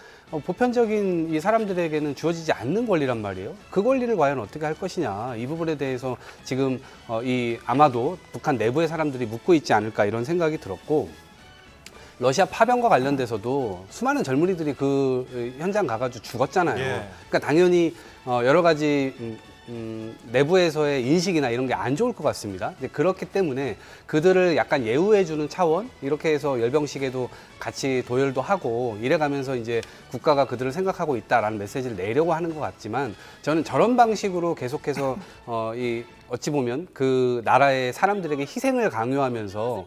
S3: 보편적인 이 사람들에게는 주어지지 않는 권리란 말이에요. 그 권리를 과연 어떻게 할 것이냐, 이 부분에 대해서 지금 아마도 북한 내부의 사람들이 묻고 있지 않을까 이런 생각이 들었고, 러시아 파병과 관련돼서도 수많은 젊은이들이 그 현장 가가지고 죽었잖아요.
S1: 예.
S3: 그러니까 당연히 여러 가지 내부에서의 인식이나 이런 게 안 좋을 것 같습니다. 이제 그렇기 때문에 그들을 약간 예우해주는 차원, 이렇게 해서 열병식에도 같이 도열도 하고 이래가면서 이제 국가가 그들을 생각하고 있다라는 메시지를 내려고 하는 것 같지만, 저는 저런 방식으로 계속해서 어찌 보면 그 나라의 사람들에게 희생을 강요하면서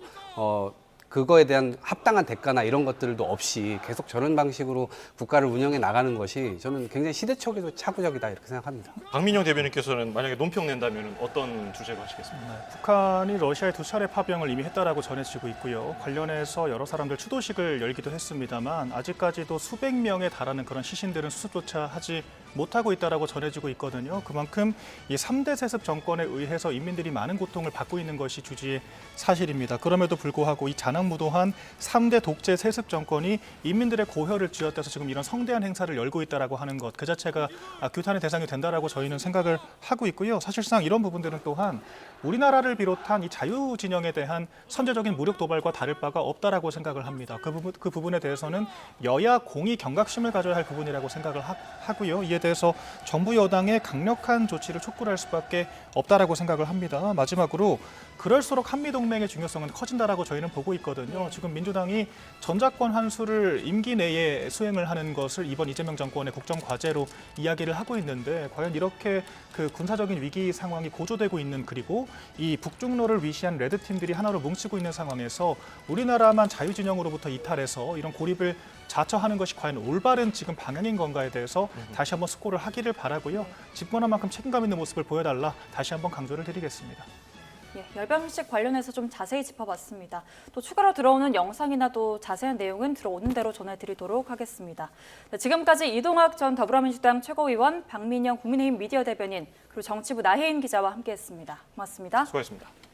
S3: 그거에 대한 합당한 대가나 이런 것들도 없이 계속 저런 방식으로 국가를 운영해 나가는 것이 저는 굉장히 시대착오적이고 차구적이다 이렇게 생각합니다.
S1: 박민영 대변인께서는 만약에 논평 낸다면 어떤 주제로 하시겠습니까?
S4: 북한이 러시아에 2차례 파병을 이미 했다라고 전해지고 있고요. 관련해서 여러 사람들 추도식을 열기도 했습니다만 아직까지도 수백 명에 달하는 그런 시신들은 수습조차 하지 못하고 있다라고 전해지고 있거든요. 그만큼 이 3대 세습 정권에 의해서 인민들이 많은 고통을 받고 있는 것이 주지의 사실입니다. 그럼에도 불구하고 이 자랑무도한 3대 독재 세습 정권이 인민들의 고혈을 쥐어떼서 지금 이런 성대한 행사를 열고 있다라고 하는 것, 그 자체가 규탄의 대상이 된다라고 저희는 생각을 하고 있고요. 사실상 이런 부분들은 또한 우리나라를 비롯한 이 자유 진영에 대한 선제적인 무력 도발과 다를 바가 없다라고 생각을 합니다. 그 부분에 대해서는 여야 공이 경각심을 가져야 할 부분이라고 생각을 하고요. 이에 대해서 정부 여당의 강력한 조치를 촉구할 수밖에 없다라고 생각을 합니다. 마지막으로 그럴수록 한미동맹의 중요성은 커진다라고 저희는 보고 있거든요. 지금 민주당이 전작권 환수를 임기 내에 수행을 하는 것을 이번 이재명 정권의 국정 과제로 이야기를 하고 있는데, 과연 이렇게 그 군사적인 위기 상황이 고조되고 있는, 그리고 이 북중로를 위시한 레드팀들이 하나로 뭉치고 있는 상황에서 우리나라만 자유진영으로부터 이탈해서 이런 고립을 자처하는 것이 과연 올바른 지금 방향인 건가에 대해서 다시 한번 숙고를 하기를 바라고요. 집권한 만큼 책임감 있는 모습을 보여달라 다시 한번 강조를 드리겠습니다.
S2: 예, 열병식 관련해서 좀 자세히 짚어봤습니다. 또 추가로 들어오는 영상이나 또 자세한 내용은 들어오는 대로 전해드리도록 하겠습니다. 네, 지금까지 이동학 전 더불어민주당 최고위원, 박민영 국민의힘 미디어 대변인, 그리고 정치부 나혜인 기자와 함께했습니다. 고맙습니다.
S1: 수고하셨습니다.